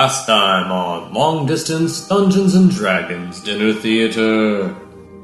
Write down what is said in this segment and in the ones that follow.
Last time on Long Distance Dungeons & Dragons Dinner Theater.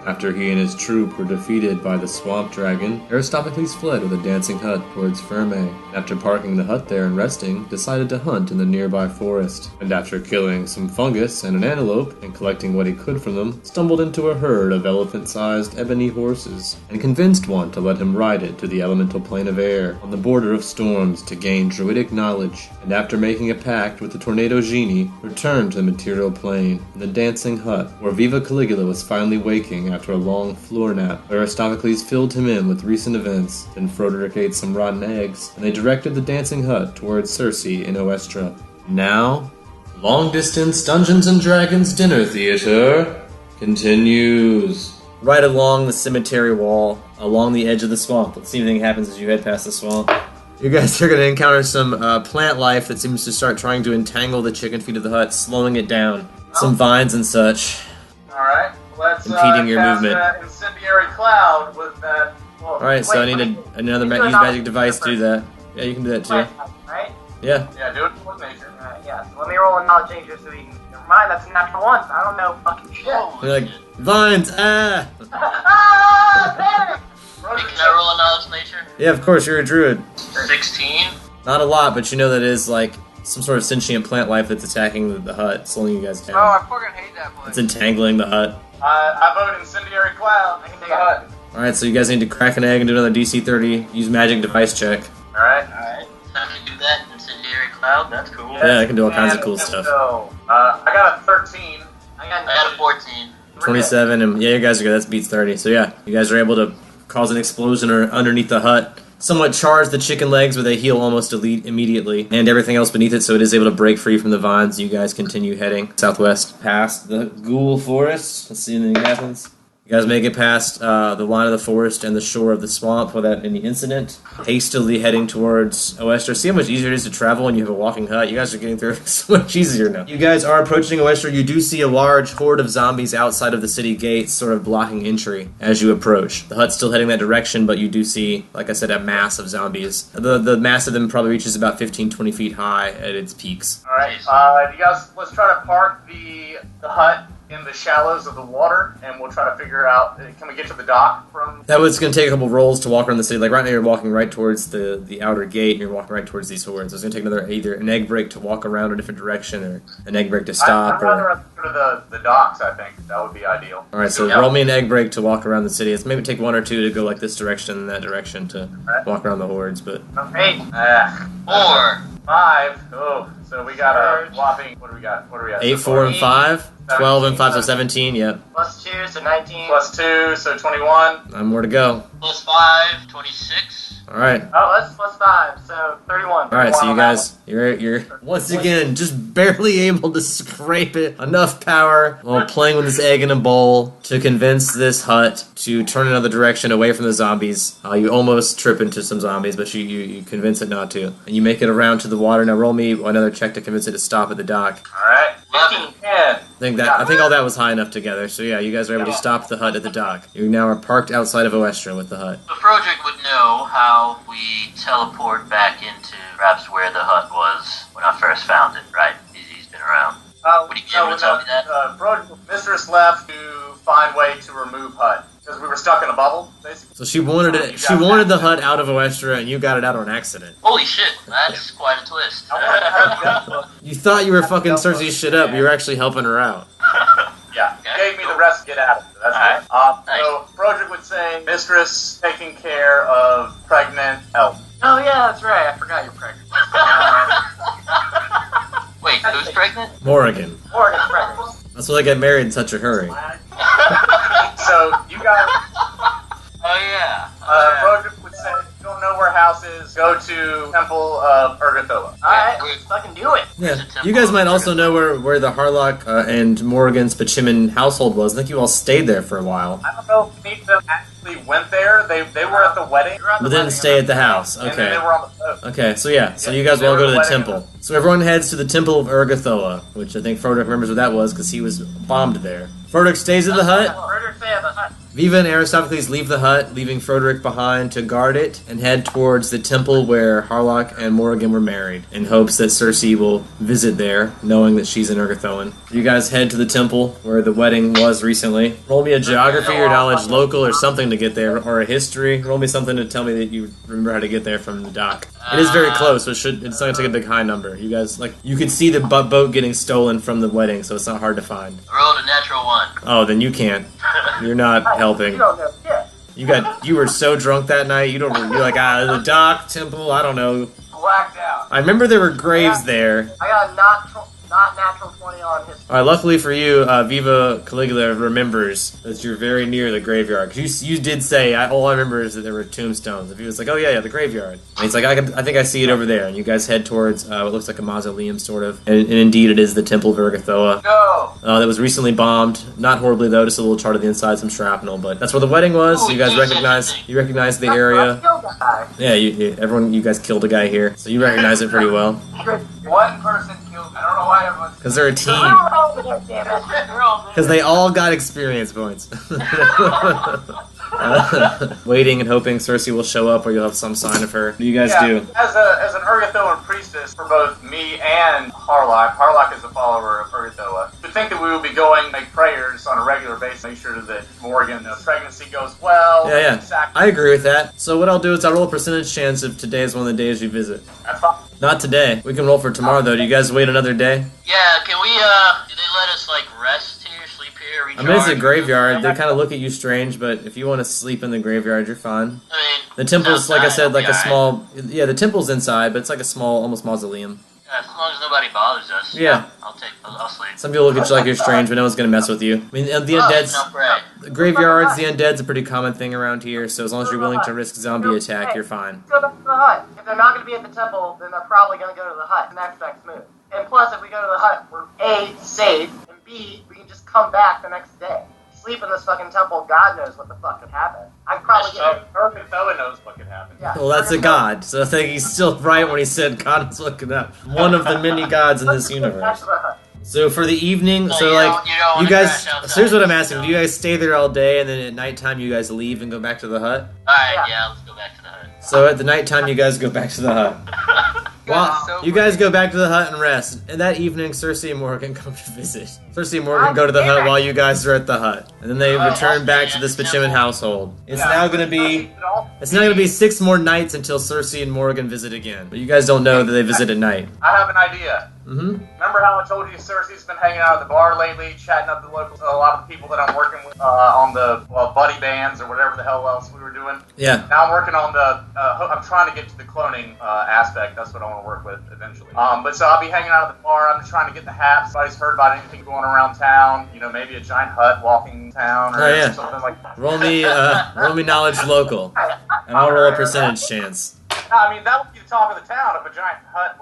After he and his troop were defeated by the swamp dragon, Aristophanes fled with a dancing hut towards Firme. After parking the hut there and resting, decided to hunt in the nearby forest. And after killing some fungus and an antelope, and collecting what he could from them, stumbled into a herd of elephant-sized ebony horses, and convinced one to let him ride it to the elemental plane of air, on the border of storms to gain druidic knowledge, and after making a pact with the tornado genie, returned to the material plane, in the dancing hut, where Viva Caligula was finally waking after a long floor nap. Aristophanes filled him in with recent events, then Froderick ate some rotten eggs, and they directed the dancing hut towards Circe in Oestra. Now, Long Distance Dungeons & Dragons Dinner Theater continues. Right along the cemetery wall, along the edge of the swamp. Let's see if anything happens as you head past the swamp. You guys are going to encounter some plant life that seems to start trying to entangle the chicken feet of the hut, slowing it down. Some vines and such. Alright, let's impeding your cast movement. That incendiary cloud with that... Well, Alright, so I need another use magic device to do that. Yeah, you can do that too. Right? Yeah. Yeah, do it with nature. Yeah, so let me roll a knowledge change just so we can... Never mind, that's a natural one. I don't know fucking shit. You're like, vines, ah! Ah, Can I roll a knowledge nature? Yeah, of course, you're a druid. 16. Not a lot, but you know that is like some sort of sentient plant life that's attacking the hut, slowing you guys Oh, down. I fucking hate that place. It's entangling the hut. I vote incendiary cloud. I can take a hut. Alright, so you guys need to crack an egg and do another DC 30, use magic device check. Alright. Time to do that. Incendiary cloud. That's cool. Yeah, I can do all kinds of cool stuff. So, I got a 13. I got a 14. 27, and yeah, you guys are good, that beats 30. So yeah, you guys are able to cause an explosion underneath the hut. Somewhat charge the chicken legs, but they heal almost immediately, and everything else beneath it, so it is able to break free from the vines. You guys continue heading southwest past the ghoul forest. Let's see if anything happens. You guys make it past the line of the forest and the shore of the swamp without any incident. Hastily heading towards Oestra. See how much easier it is to travel when you have a walking hut? You guys are getting through it so much easier now. You guys are approaching Oestra. You do see a large horde of zombies outside of the city gates, sort of blocking entry as you approach. The hut's still heading that direction, but you do see, like I said, a mass of zombies. The mass of them probably reaches about 15-20 feet high at its peaks. Alright, you guys, let's try to park the hut in the shallows of the water, and we'll try to figure out, can we get to the dock from... That was going to take a couple rolls to walk around the city. Like right now you're walking right towards the outer gate, and you're walking right towards these hordes. So it's going to take either an egg break to walk around a different direction, or an egg break to stop. I'd rather go to the docks, I think. That would be ideal. Alright, so roll me an egg break to walk around the city. It's maybe take one or two to go like this direction and that direction to walk around the hordes, but... 8. 4. 5. Oh, so we got a whopping... What do we got? 8, 4, and 5? 12 and 5, so 17, yep. Plus 2, so 19. Plus 2, so 21. 9 more to go. Plus 5, 26. Alright. Oh, that's plus 5, so 31. Alright, so you guys, you're once again just barely able to scrape it. Enough power while playing with this egg in a bowl to convince this hut to turn another direction away from the zombies. You almost trip into some zombies, but you convince it not to. And you make it around to the water. Now roll me another check to convince it to stop at the dock. Alright. 15. 10. I think all that was high enough together. So yeah, you guys are able to stop the hut at the dock. You now are parked outside of Oestra with the hut. So Froderick would know how we teleport back into perhaps where the hut was when I first found it, right? He's been around. Would he be able to tell me that? Mistress left to find way to remove hut. Because we were stuck in a bubble, basically. So she wanted it. She wanted the hut out of Oestra, and you got it out on accident. Holy shit, that's quite a twist. You You thought you were fucking Cersei's shit up, but you were actually helping her out. Yeah, Okay, gave me the rest to get out of it. That's Alright. it. So, Broderick would say, Mistress taking care of pregnant elf. Oh, yeah, that's right. I forgot you're pregnant. Wait, who's pregnant? Morrigan. Morgan's pregnant. That's why they got married in such a hurry. So, you guys, Oh yeah. Broderick would say, if you don't know where house is, go to Temple of Urgathoa. Alright, let's fucking do it. Yeah, you guys might also know where the Harlock and Morrigan's Pachiman household was. I think you all stayed there for a while. I don't know if any of them actually went there. They were at the wedding. But didn't stay at the house. And then Okay. they were on the boat. Okay, so yeah, so you guys will all go to the temple. So everyone heads to the Temple of Urgathoa, which I think Froderick remembers what that was because he was bombed there. Froderick stays at the hut. Murder stay at the hut. Viva and Aristocles leave the hut, leaving Froderick behind to guard it, and head towards the temple where Harlock and Morrigan were married, in hopes that Cersei will visit there, knowing that she's an Ergothoan. You guys head to the temple where the wedding was recently. Roll me a geography or knowledge local or something to get there, or a history. Roll me something to tell me that you remember how to get there from the dock. It is very close, so it's not going to take a big high number. You guys, you could see the boat getting stolen from the wedding, so it's not hard to find. I rolled a natural 1. Oh, then you can't. You're not helping. You don't know shit. You were so drunk that night, you're like, the dock, temple, I don't know. Blacked out. I remember there were graves there. I got a not natural 20 on history. Alright, luckily for you, Viva Caligula remembers that you're very near the graveyard. Because you did say, all I remember is that there were tombstones. If he was like, oh yeah, the graveyard. And he's like, I think I see it over there. And you guys head towards what looks like a mausoleum, sort of. And indeed, it is the Temple of Ergothoa. No! That was recently bombed. Not horribly, though, just a little chart of the inside, some shrapnel. But that's where the wedding was. So you guys recognize the area. Yeah, you guys killed a guy here. So you recognize it pretty well. One person killed. I don't know why everyone's. Because they're a team. Because they all got experience points. Waiting and hoping Cersei will show up or you'll have some sign of her. What do you guys do? As an Ergothoan priestess for both me and Harlock is a follower of Ergothoa. To think that we will be going to make prayers on a regular basis, make sure that Morgan's pregnancy goes well. Yeah. I agree with that. So what I'll do is I'll roll a percentage chance if today is one of the days you visit. That's fine. Not today. We can roll for tomorrow, though. Do you guys wait another day? Yeah, can we, do they let us, rest here, sleep here, recharge? I mean, it's a graveyard. They kind of look at you strange, but if you want to sleep in the graveyard, you're fine. I mean, the temple's, like I said, like a right. small... Yeah, the temple's inside, but it's like a small, almost mausoleum. Yeah, as long as nobody bothers us. Yeah. I'll sleep. Some people look at you like you're strange, but no one's going to mess with you. I mean, the undead's... The graveyards, the undead's a pretty common thing around here, so as long as you're willing to risk zombie attack, you're fine. Go back to the hut. If they're not going to be at the temple, then they're probably going to go to the hut. Next move. And plus, if we go to the hut, we're A, safe, and B, we can just come back the next day. Sleep in this fucking temple, God knows what the fuck could happen. I'd probably get... Ergothoa knows what could happen. Yeah, well, that's a god, so I think he's still right when he said God is looking up. One of the many gods in this universe. So for the evening, you guys, so here's what I'm asking. Do you guys stay there all day, and then at nighttime you guys leave and go back to the hut? Alright, yeah, let's go back to the hut. So at the nighttime you guys go back to the hut. Well, you guys go back to the hut and rest. And that evening, Cersei and Morgan come to visit. Cersei and Morgan go to the hut while you guys are at the hut. And then they return back to the Spachiman household. It's now going to be 6 more nights until Cersei and Morgan visit again. But you guys don't know that they visit at night. I have an idea. Mm-hmm. Remember how I told you Cersei's been hanging out at the bar lately, chatting up a lot of the people that I'm working with on the buddy bands or whatever the hell else we were doing. Yeah. Now I'm working on I'm trying to get to the cloning aspect. That's what I want to work with eventually. But so I'll be hanging out at the bar. I'm just trying to get the haps. Nobody's heard about anything going around town. You know, maybe a giant hut walking town or something like that. Roll me knowledge local, and I'll roll a percentage chance. I mean, that would be the talk of the town if a giant hut.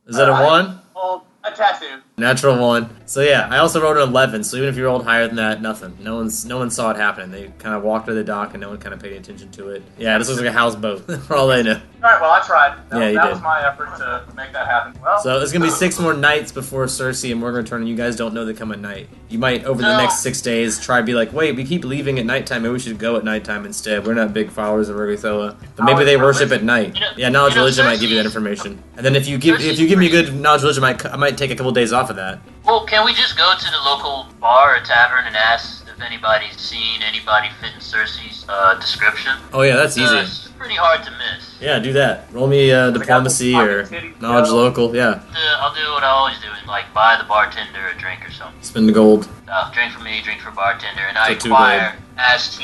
Is that a 1? Well, a tattoo. Natural 1. So yeah, I also rolled an 11. So even if you rolled higher than that, nothing. No one saw it happening. They kind of walked to the dock and no one kind of paid attention to it. Yeah, this looks like a houseboat for all they know. All right, well I tried. That Did. was my effort to make that happen. Well, so it's gonna be 6 more nights before Cersei and Morgan return, and you guys don't know they come at night. You might over the next 6 days try to be like, wait, we keep leaving at nighttime. Maybe we should go at nighttime instead. We're not big followers of Ergothoa, but maybe they worship at night. Yeah, knowledge religion might give you that information. And then if you give me a good knowledge religion, I might take a couple days off of that. Well, can we just go to the local bar or tavern and ask if anybody's seen anybody fit in Cersei's description? Oh yeah, that's easy. It's pretty hard to miss. Yeah, do that. Roll me diplomacy or knowledge local, yeah. I'll do what I always do and buy the bartender a drink or something. Spend the gold. Drink for me, drink for bartender, and I inquire as to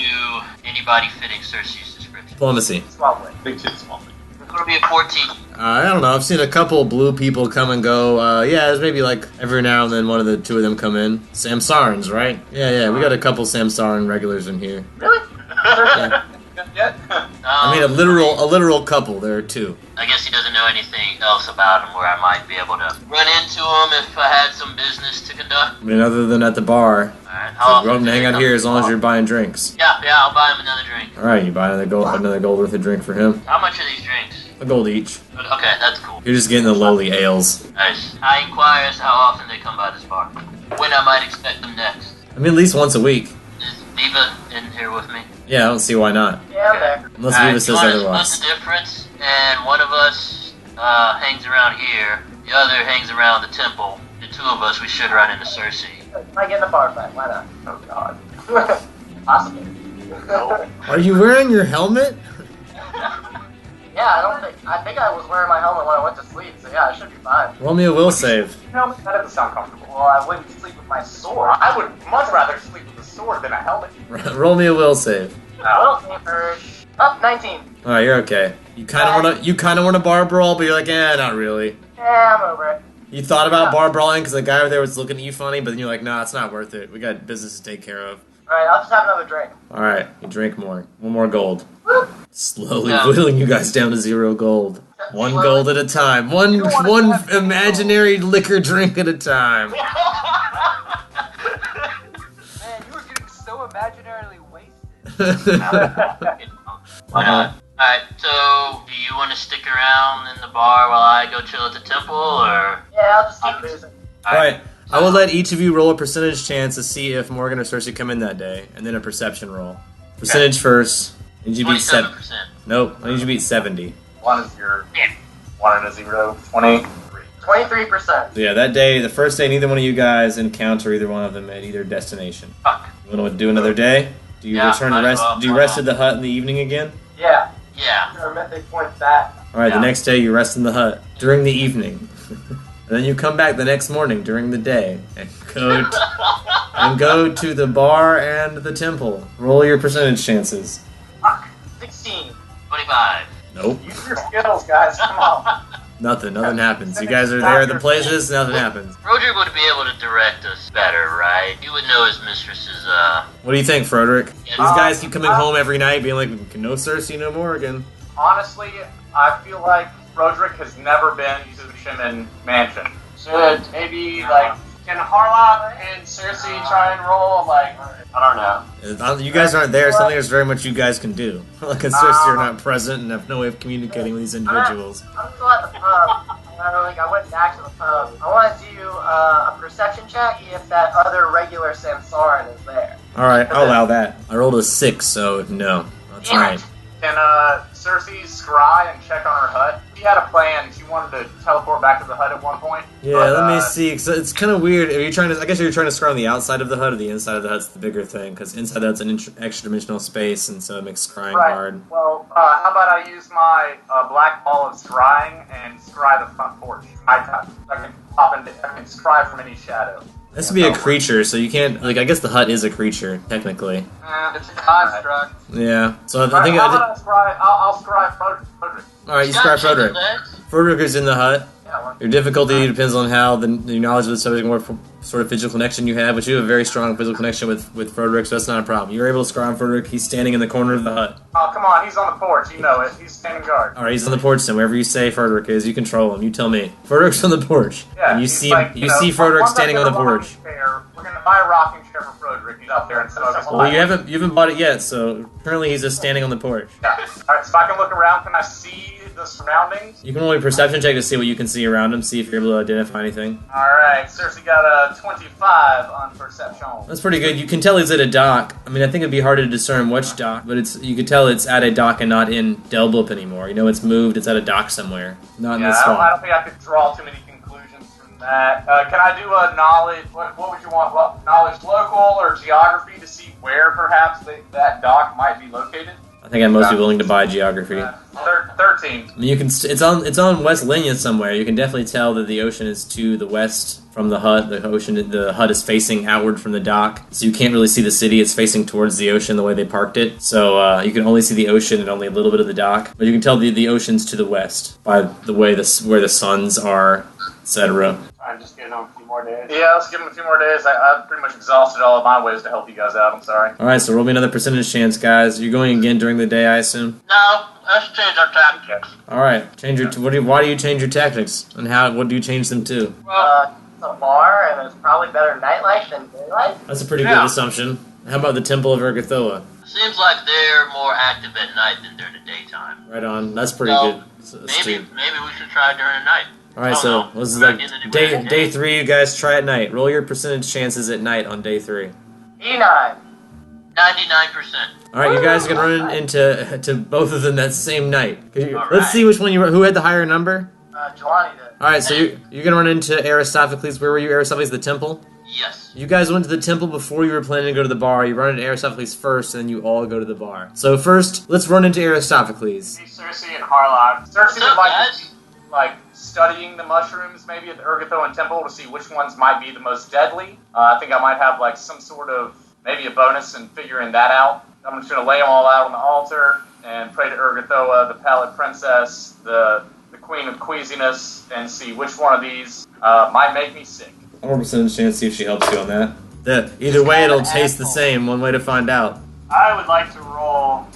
anybody fitting Cersei's description. Diplomacy. Big shit, small thing. It's gonna be a 14. I don't know. I've seen a couple blue people come and go. Yeah, there's maybe every now and then one of the two of them come in. Samsarans, right? Yeah. We got a couple Samsaran regulars in here. Really? Yeah. I mean, a literal couple. There are 2. I guess he doesn't know anything else about him where I might be able to run into him if I had some business to conduct. I mean, other than at the bar. Alright, So go up and hang out here as long as you're buying drinks. Yeah, I'll buy him another drink. Alright, you buy another gold worth of drink for him. How much are these drinks? A gold each. Okay, that's cool. You're just getting the lowly ales. Nice. I inquire as to how often they come by this bar. When I might expect them next. I mean, at least once a week. Is Viva in here with me? Yeah, I don't see why not. Yeah, I'm there. Unless Alright, Viva says you otherwise. wanna split the difference, and one of us hangs around here, the other hangs around the temple. The two of us, we should run into Cersei. I get in the bar fight. Why not? Oh God. Possibly. Are you wearing your helmet? Yeah, I think I was wearing my helmet when I went to sleep, so yeah, I should be fine. Roll me a will save. Helmet? That doesn't sound comfortable. Well, I wouldn't sleep with my sword. I would much rather sleep with a sword than a helmet. Roll me a will save. Well, first. Up 19. Alright, you're okay. You kind of want a bar brawl, but you're like, not really. Yeah, I'm over it. You thought about bar brawling because the guy over there was looking at you funny, but then you're like, nah, it's not worth it. We got business to take care of. Alright, I'll just have another drink. Alright, you drink more. One more gold. Woo! Slowly whittling you guys down to 0 gold. 1 gold at a time. One imaginary liquor drink at a time. Man, you were getting so imaginarily wasted. Why not? Alright, so do you want to stick around in the bar while I go chill at the temple, or? Yeah, I'll just keep boozing. Alright, I will let each of you roll a percentage chance to see if Morgan or Cersei come in that day, and then a perception roll. Percentage first. I need you to beat 27%. Nope, I need you to beat 70. 1 is your 1 and a 0. 23. 23%. So yeah, that day, the first day, neither one of you guys encounter either one of them at either destination. Fuck. You want to do another day? Do you Yeah, return to might as rest? well, Do you why rest not? at the hut in the evening again? Yeah. Yeah. Our mythic points back. All right, Yeah. the next day you rest in the hut during the evening, and then you come back the next morning during the day and go to the bar and the temple. Roll your percentage chances. Fuck. 16. 25. Nope, Use your skills, guys. Come on. nothing happens. You guys are there at the places, nothing happens. Roger would be able to direct us better, right? He would know his mistress's, What do you think, Frederick? These Yeah. guys keep coming home every night, being like, "No Cersei, no Morgan." Honestly, I feel like Roderick has never been to the Shimen mansion. Should maybe, can Harlock and Cersei try and roll? I don't know. You guys aren't there, so I think there's very much you guys can do. Like, Cersei are not present and have no way of communicating with these individuals. I'm still at the pub. I went back to the pub. I want to do a perception check if that other regular Sansarin is there. Alright, I'll allow that. I rolled a 6, so no. That's Damn right. it. Can Cersei scry and check on her hut? She had a plan. She wanted to teleport back to the hut at one point. Yeah, but, let me see. So it's kind of weird. Are you trying to? I guess you're trying to scry on the outside of the hut, or the inside of the hut's the bigger thing, because inside that's an extra dimensional space, and so it makes scrying Right. hard. Well, how about I use my black ball of scrying and scry the front porch? I can I can scry from any shadow. This would be a creature, so you can't. Like, I guess the hut is a creature technically. It's a construct. Yeah. So I Alright, think. how about I scry? I'll scry Frederick. All right, you scry Frederick. Frederick is in the hut. Yeah, well, Your difficulty depends on how your knowledge of the subject, what sort of physical connection you have, but you have a very strong physical connection with Frederick, so that's not a problem. You're able to scry on Frederick. He's standing in the corner of the hut. oh, come on, he's on the porch. You know it. He's standing guard. All right, he's on the porch. Then wherever you say Frederick is, you control him. You tell me. Frederick's on the porch, Yeah, and you he's see like, see Frederick once I standing get on the a rocking porch. chair, we're gonna buy a rocking chair for Frederick. He's out there and smoking. Well, you haven't bought it yet, so currently he's just standing on the porch. Yeah. All right, so I can look around. Can I see the surroundings? You can roll a perception check to see what you can see around him, see if you're able to identify anything. All right, Cersei got a 25 on perception. That's pretty good. You can tell he's at a dock. I mean, I think it'd be harder to discern which dock, but you could tell it's at a dock and not in Delblup anymore. You know, it's moved. It's at a dock somewhere, not in the Yeah, I swamp. don't think I could draw too many conclusions from that. Can I do a knowledge? What would you want? Knowledge local or geography to see where perhaps that dock might be located? I think I'd most be willing to buy geography. 13. I mean, you can. It's on West Linya somewhere. You can definitely tell that the ocean is to the west from the hut. The hut is facing outward from the dock, so you can't really see the city. It's facing towards the ocean the way they parked it. So you can only see the ocean and only a little bit of the dock. But you can tell the ocean's to the west by the way where the suns are, etc. I'm just getting on a few more days. Yeah, let's give him a few more days. I've pretty much exhausted all of my ways to help you guys out. I'm sorry. All right, so roll me another percentage chance, guys. You're going again during the day, I assume. No, let's change our tactics. All right, change your. Why do you change your tactics, and how? What do you change them to? Well, It's a bar, and there's probably better nightlife than daylight. That's a pretty Yeah. good assumption. How about the Temple of Ergothoa? seems like they're more active at night than during the daytime. Right on. That's pretty So, good. Maybe we should try during the night. All right, Oh, so no. this is Back like into the day day. 3. You guys try at night. Roll your percentage chances at night on day 3. 89. 99%. All right, you guys are gonna run into both of them that same night. All Let's right. see which one who had the higher number. Jelani did. All right, so you're gonna run into Aristophanes. Where were you, Aristophanes? The temple. Yes. You guys went to the temple before you were planning to go to the bar. You run into Aristophanes first, and then you all go to the bar. So first, let's run into Aristophanes. Hey, Cersei and Harlock. Cersei What's up, would guys? like studying the mushrooms maybe at the Urgathoan temple to see which ones might be the most deadly. I think I might have like some sort of maybe a bonus in figuring that out. I'm just gonna lay them all out on the altar and pray to Urgathoa, the Pallid Princess, the Queen of Queasiness, and see which one of these might make me sick. 100% chance to see if she helps you on that. Either way, it'll taste the same. One way to find out. I would like to roll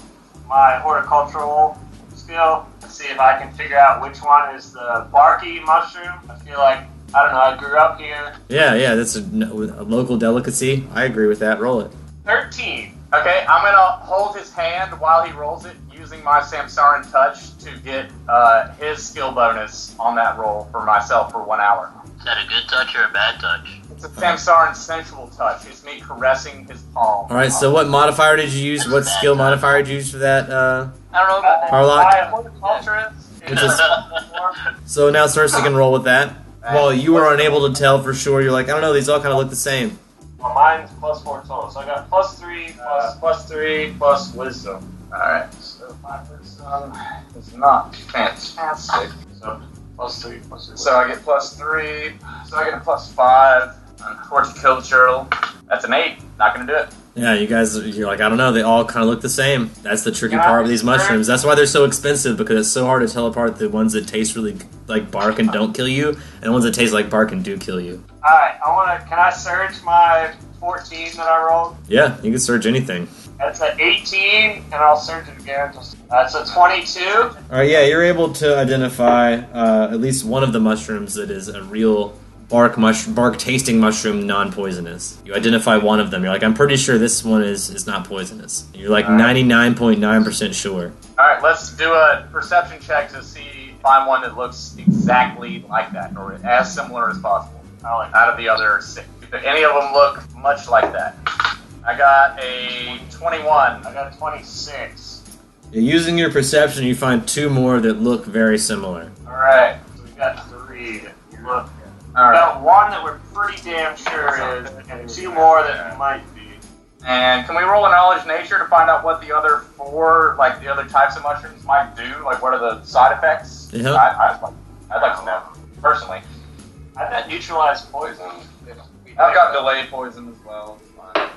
my horticultural skill and see if I can figure out which one is the barky mushroom. I feel like, I don't know, I grew up here. Yeah, that's a local delicacy. I agree with that. Roll it. 13. Okay, I'm gonna hold his hand while he rolls it, using my Samsaran touch to get his skill bonus on that roll for myself for 1 hour. Is that a good touch or a bad touch? It's a Samsaran sensual touch. It's me caressing his palm. All right. So what modifier did you use? What skill modifier did you use for that? I don't know about that. Harlock? My horticulturist Which is- So now Cersei can roll with that. Well, you were unable to tell for sure. You're like, I don't know. These all kind of look the same. Well, mine's +4 total, so I got +3, +3, plus wisdom. Alright, so my wisdom is not fantastic. So +3, plus your So I get +3, so I get a +5 on horticultural. That's an 8. Not gonna do it. Yeah, you guys, you're like, I don't know. They all kind of look the same. That's the tricky part of these mushrooms. That's why they're so expensive, because it's so hard to tell apart the ones that taste really like bark and don't kill you, and the ones that taste like bark and do kill you. Alright, can I surge my 14 that I rolled? Yeah, you can search anything. That's an 18, and I'll surge it again. That's a 22. All right, yeah, you're able to identify at least one of the mushrooms that is a real bark tasting mushroom, non-poisonous. You identify one of them. You're like, I'm pretty sure this one is not poisonous. You're like 99.9% sure. Alright, let's do a perception check to see if I'm one that looks exactly like that, or as similar as possible. Out of the other 6. If any of them look much like that. I got a 21. I got a 26. Using your perception, you find 2 more that look very similar. Alright, so we got 3 that look. We Alright. got one that we're pretty damn sure is, and 2 more that might be. And can we roll a knowledge nature to find out what the other 4, like the other types of mushrooms might do? Like what are the side effects? Yeah. I'd like to know, personally. I've got neutralized poison. I've got delayed poison as well. It's fine.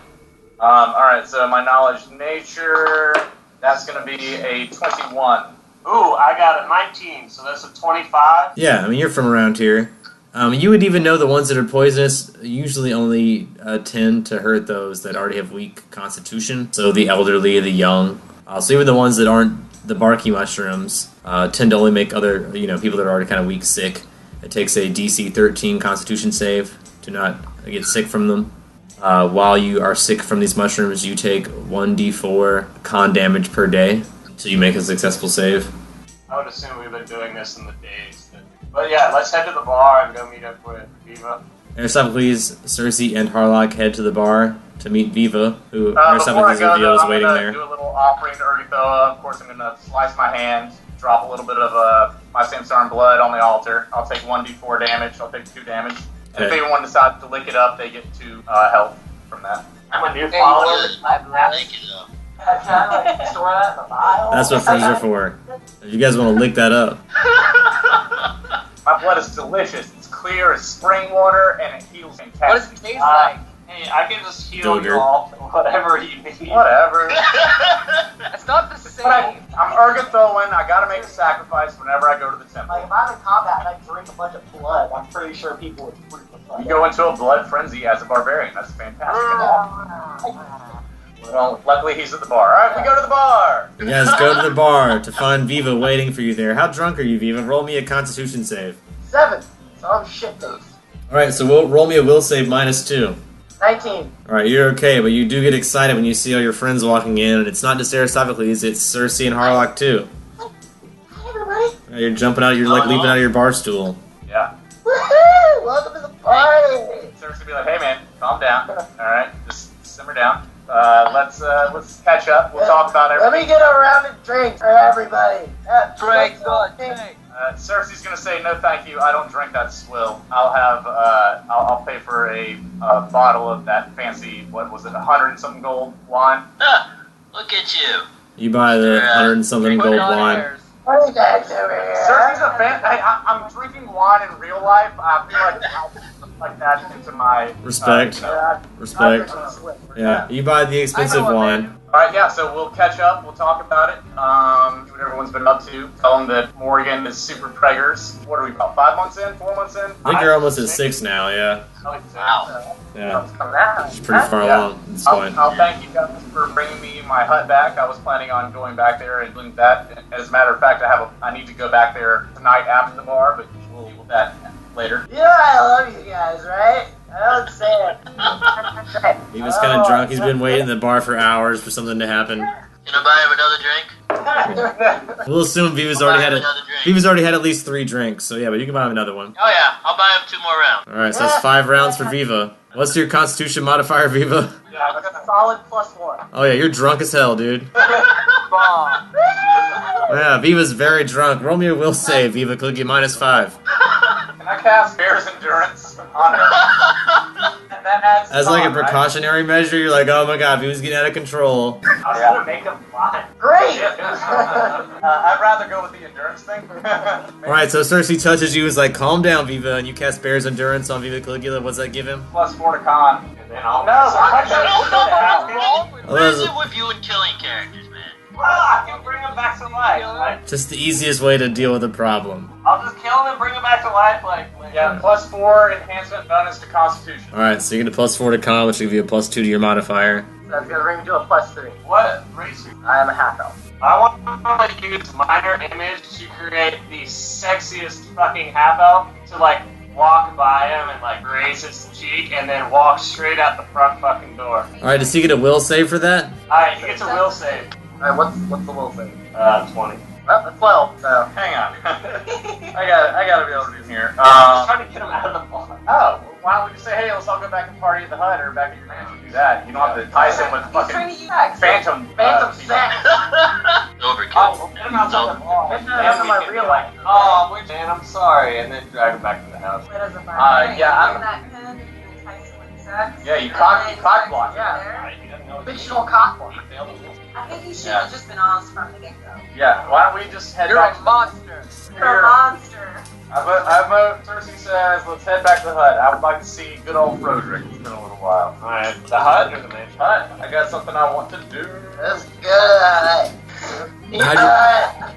Alright, so my knowledge nature, that's going to be a 21. Ooh, I got a 19, so that's a 25. Yeah, I mean, you're from around here. You would even know the ones that are poisonous usually only tend to hurt those that already have weak constitution. So the elderly, the young. So even the ones that aren't the barky mushrooms tend to only make other, people that are already kind of weak sick. It takes a DC 13 constitution save to not get sick from them. While you are sick from these mushrooms, you take 1d4 con damage per day until you make a successful save. I would assume we've been doing this in the days. But yeah, let's head to the bar and go meet up with Viva. Aristophanes, Cersei, and Harlock head to the bar to meet Viva, who Before I Aristophanes go, reveals I'm waiting going to there. do a little offering to Urgathoa. Of course, I'm going to slice my hand, drop a little bit of my Samsaran blood on the altar. I'll take 1d4 damage. I'll take 2 damage. And if Okay. anyone decides to lick it up, they get 2 health from that. I'm a new Hey, follower. Thank you, though. Can I like store that in the vial? That's what friends are for. If you guys want to lick that up. My blood is delicious. It's clear as spring water, and it heals What does fantastic. it taste like? Hey, I can just heal Dogger. you all for whatever you need. Whatever. It's not the same. I'm Urgathoan. I gotta make a sacrifice whenever I go to the temple. Like, if I'm in combat and I drink a bunch of blood, I'm pretty sure people would freak the fuck You go into a blood frenzy as a barbarian. That's fantastic. Well, luckily he's at the bar. Alright, we go to the bar! You guys go to the bar to find Viva waiting for you there. How drunk are you, Viva? Roll me a constitution save. 7. So I'm shit-faced. Alright, so roll me a will save -2. 19. Alright, you're okay, but you do get excited when you see all your friends walking in, and it's not just Aristophanes, it's Cersei and Harlock too. Hi, everybody. You're jumping out, you're like leaping out of your bar stool. Yeah. Woohoo! Welcome to the party. Cersei be like, hey man, calm down. Alright, just simmer down. let's catch up. We'll talk about Let everything. me get a round of drinks for everybody. Drink, drink. Cersei's gonna say no, thank you. I don't drink that swill. I'll have I'll pay for a bottle of that fancy, what was it, 100 and something gold wine. Look at you. You buy the 100 and something gold wine. What are you guys over here? Cersei's a fan. I'm drinking wine in real life. I feel like I'll put stuff like that into my Respect. Respect. Yeah, you buy the expensive wine. All right, yeah. So we'll catch up. We'll talk about it. See what everyone's been up to. Tell them that Morgan is super preggers. What are we about? 5 months in? 4 months in? I think you're almost at 6 now, yeah. Wow. Yeah. It's pretty far along at this point. I'll thank you guys for bringing me my hut back. I was planning on going back there and doing that. As a matter of fact, I need to go back there tonight after the bar, but we'll deal with that later. You know I love you guys, right? I don't say it. He was kind of drunk. He's been waiting in the bar for hours for something to happen. Gonna buy him another drink? We'll assume Viva's already had at least 3 drinks. So yeah, but you can buy him another one. Oh yeah, I'll buy him 2 more rounds. All right, so that's 5 rounds for Viva. What's your Constitution modifier, Viva? Yeah, that's a solid +1. Oh yeah, you're drunk as hell, dude. Bomb. Yeah, Viva's very drunk. Roll me a will save, Viva. Click you -5. Can I cast Bear's Endurance on her? And that adds As like a con, right? precautionary measure, you're like, oh my god, Viva's getting out of control. I was gonna make him fly. Great! I'd rather go with the endurance thing. Alright, so Cersei touches you, is like, calm down, Viva, and you cast Bear's Endurance on Viva Caligula. What's that give him? +4 to con. And then I'll What is it with you and killing characters, man? I can bring him back to life. Like, Just the easiest way to deal with a problem. I'll just kill him and bring him back to life. Yeah, +4 enhancement bonus to Constitution. Alright, so you get a +4 to con, which will give you a +2 to your modifier. That's gonna bring me to a +3. What race are you? I am a half elf. I want to use minor image to create the sexiest fucking half elf to like walk by him and like raise his cheek and then walk straight out the front fucking door. Alright, does he get a will save for that? Alright, he gets a will save. Alright, what's the will save? 20. Well, a 12, so. Hang on. I gotta be able to do here. I'm just trying to get him out of the bar. Oh, well, why don't we just say, hey, let's all go back and party at the hut or back at your mansion? Do that. You don't have to entice him with fucking phantom sex. Overkill. Get him outside the bar. That's not my real life. Oh, which man, I'm sorry, and then drag him back to the house. Yeah, you cock block. Yeah. He doesn't know Fictional cockblock. He failed it. I think you should have just been honest from the get-go. Yeah, why don't we just head You're back a monster. You're a monster. I vote, Cersei says, let's head back to the hut. I would like to see good old Froderick. It's been a little while. Alright, the hut or the mansion? Hut, I got something I want to do. That's good.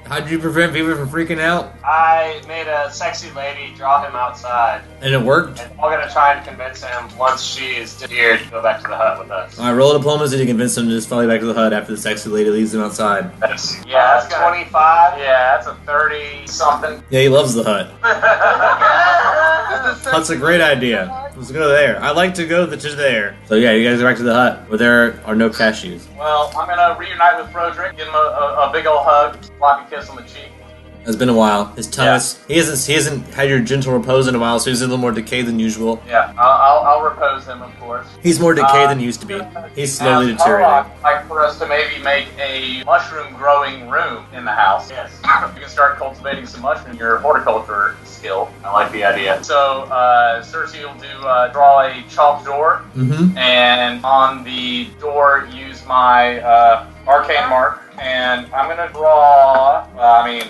How'd you prevent Viva from freaking out? I made a sexy lady draw him outside, And it worked? and I'm gonna try and convince him once she is here to go back to the hut with us. Alright, roll a diplomacy to convince him to just follow you back to the hut after the sexy lady leads him outside. That's Yeah, that's 25. Yeah, that's a 30-something. Yeah, he loves the hut. Hut's a great idea. Let's go there. I like to go to there. So yeah, you guys go back to the hut, where there are no cashews. Well, I'm gonna reunite with Froderick, give him a big old hug, floppy kiss on the cheek. It's been a while. His tongue is, he hasn't had your gentle repose in a while, so he's a little more decayed than usual. Yeah, I'll repose him, of course. He's more decayed than he used to be. He's slowly deteriorating. I'd like for us to maybe make a mushroom growing room in the house. Yes. You can start cultivating some mushroom, your horticulture skill. I like the idea. So, Cersei will draw a chalk door, Mm-hmm. and on the door use my arcane mark, and I'm gonna draw,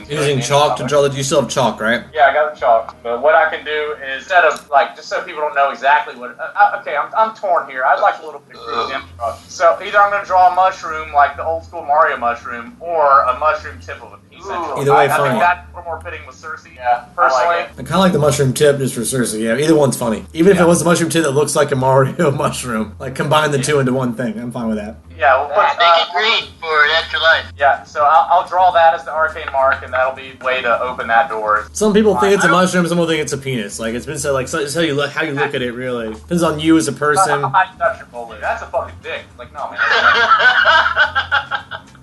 Using chalk to draw you still have chalk, right? Yeah, I got the chalk. But what I can do is, instead of, just so people don't know exactly what... okay, I'm torn here. I'd like a little bit of So, either I'm going to draw a mushroom, like the old school Mario mushroom, or a mushroom tip of a piece. Either way, I funny. think that's a little more fitting with Cersei, personally. I like I kind of like the mushroom tip just for Cersei. Yeah, either one's funny. Even if it was a mushroom tip that looks like a Mario mushroom. Like, combine the two into one thing. I'm fine with that. Yeah, we'll put... Make it green for an extra life. Yeah, so I'll draw that as the arcane mark, and that'll be a way to open that door. Some people think it's a mushroom, some people think it's a penis. Like, it's been said, like, it's how you look at it, really. Depends on you as a person. I touch your bullet. That's a fucking dick. Like, no, man.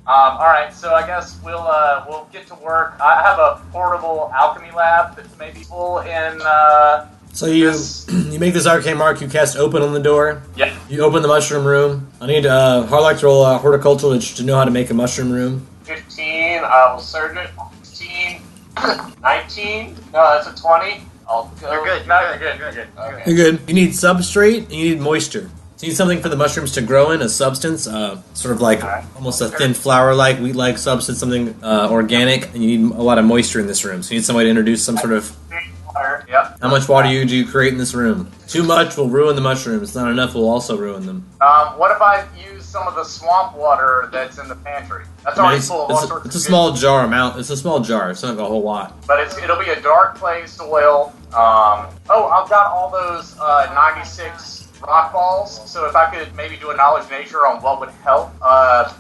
Alright, so I guess we'll get to work. I have a portable alchemy lab that's maybe full in, So you you make this arcane mark, you cast open on the door. Yep. You open the mushroom room. I need Harlock to roll a horticultural to know how to make a mushroom room. 15, I will search it. 16, 19, no, that's a 20. I'll go. You're good. No, You're good. you're good. Okay. You're good. You need substrate and you need moisture. So you need something for the mushrooms to grow in, a substance, sort of like almost a thin flour-like, wheat-like substance, something organic, and you need a lot of moisture in this room. So you need somebody to introduce some sort of... Water. Yep. How much water do you create in this room? Too much will ruin the mushrooms. Not enough will also ruin them. What if I use some of the swamp water that's in the pantry? That's already full of all sorts of it's a small jar amount. It's a small jar. It's not a whole lot. But it'll be a dark clay soil. I've got all those 96 rock balls. So if I could maybe do a knowledge nature on what would help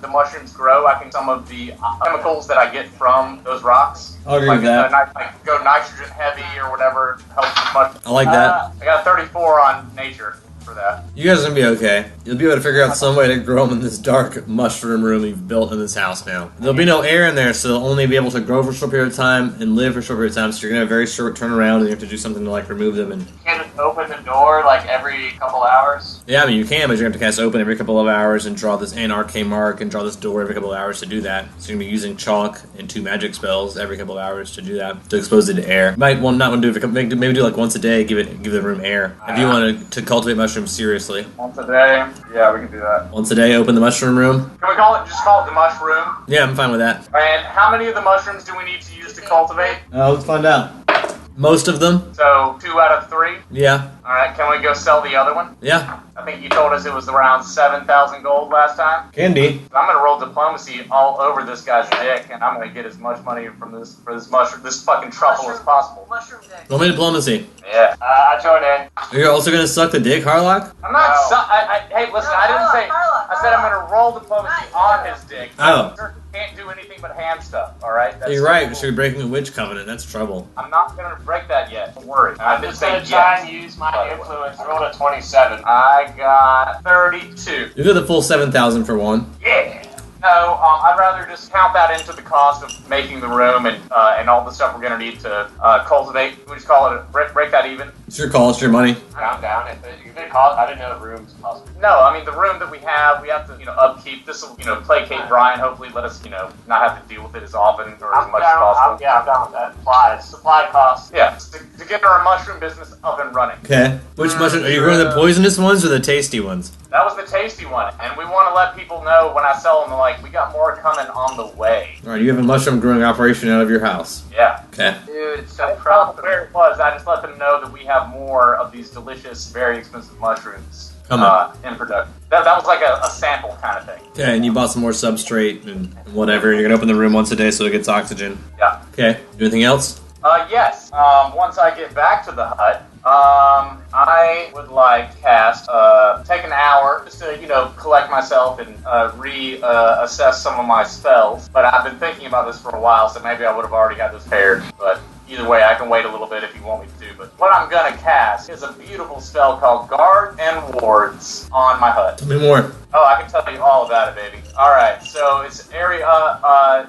the mushrooms grow, I can some of the chemicals that I get from those rocks. I'll agree with that. Like go nitrogen heavy or whatever helps the mushrooms. I like that. I got 34 on nature for that. You guys are going to be okay. You'll be able to figure out some way to grow them in this dark mushroom room you've built in this house now. There'll be no air in there, so they'll only be able to grow for a short period of time and live for a short period of time, so you're going to have a very short turnaround, and you have to do something to, like, remove them. And Can it open the door like every couple hours? yeah, I mean, you can, but you're going to have to cast open every couple of hours and draw this arcane mark and draw this door every couple of hours to do that. So you're going to be using chalk and 2 magic spells every couple of hours to do that, to expose it to air. You might not want to do it, maybe do like once a day, give the room air. If you want to cultivate mushrooms seriously. Once a day? Yeah, we can do that. Once a day, open the mushroom room. Can we just call it the mushroom? Yeah, I'm fine with that. And how many of the mushrooms do we need to use to cultivate? Let's find out. Most of them. So 2 out of 3? Yeah. Alright, can we go sell the other one? Yeah. I think you told us it was around 7,000 gold last time. Can be. I'm gonna roll diplomacy all over this guy's dick, and I'm gonna get as much money from this fucking truffle as possible. Mushroom dick. Roll me diplomacy. Yeah. I joined in. You're also gonna suck the dick, Harlock? I'm not. No. Hey, listen. I didn't say. I said I'm gonna roll diplomacy on his dick. Oh. Can't do anything but ham stuff. All right. That's You're so right. cool. You're breaking a witch covenant. That's trouble. I'm not gonna break that yet. Don't worry. I'm just gonna try and use my influence. I rolled a 27. I got 32. You get the full 7,000 for one. Yeah. No, I'd rather just count that into the cost of making the room and all the stuff we're gonna need to cultivate. We just call it break that even. It's your call. It's your money. I'm down. If it cost, I didn't know the room's possible. No, I mean the room that we have to upkeep. This will placate Brian. Hopefully, let us not have to deal with it as often or as much as possible. I'm down with that. Supply costs. Yeah, to get our mushroom business up and running. Okay. Which mushroom? Are you growing the poisonous ones or the tasty ones? That was the tasty one, and we want to let people know when I sell them, like, we got more coming on the way. Alright, you have a mushroom growing operation out of your house. Yeah. Okay. Dude, it's I so didn't tell them profitable. where it was. I just let them know that we have more of these delicious, very expensive mushrooms in production. That was like a sample kind of thing. Okay, and you bought some more substrate and whatever. You're gonna open the room once a day so it gets oxygen. Yeah. Okay. Do anything else? Yes. Once I get back to the hut, I would like to cast, take an hour just to, collect myself and reassess some of my spells. But I've been thinking about this for a while, so maybe I would have already had this paired. But either way, I can wait a little bit if you want me to. But what I'm gonna cast is a beautiful spell called Guard and Wards on my hut. Tell me more. Oh, I can tell you all about it, baby. Alright, so it's area,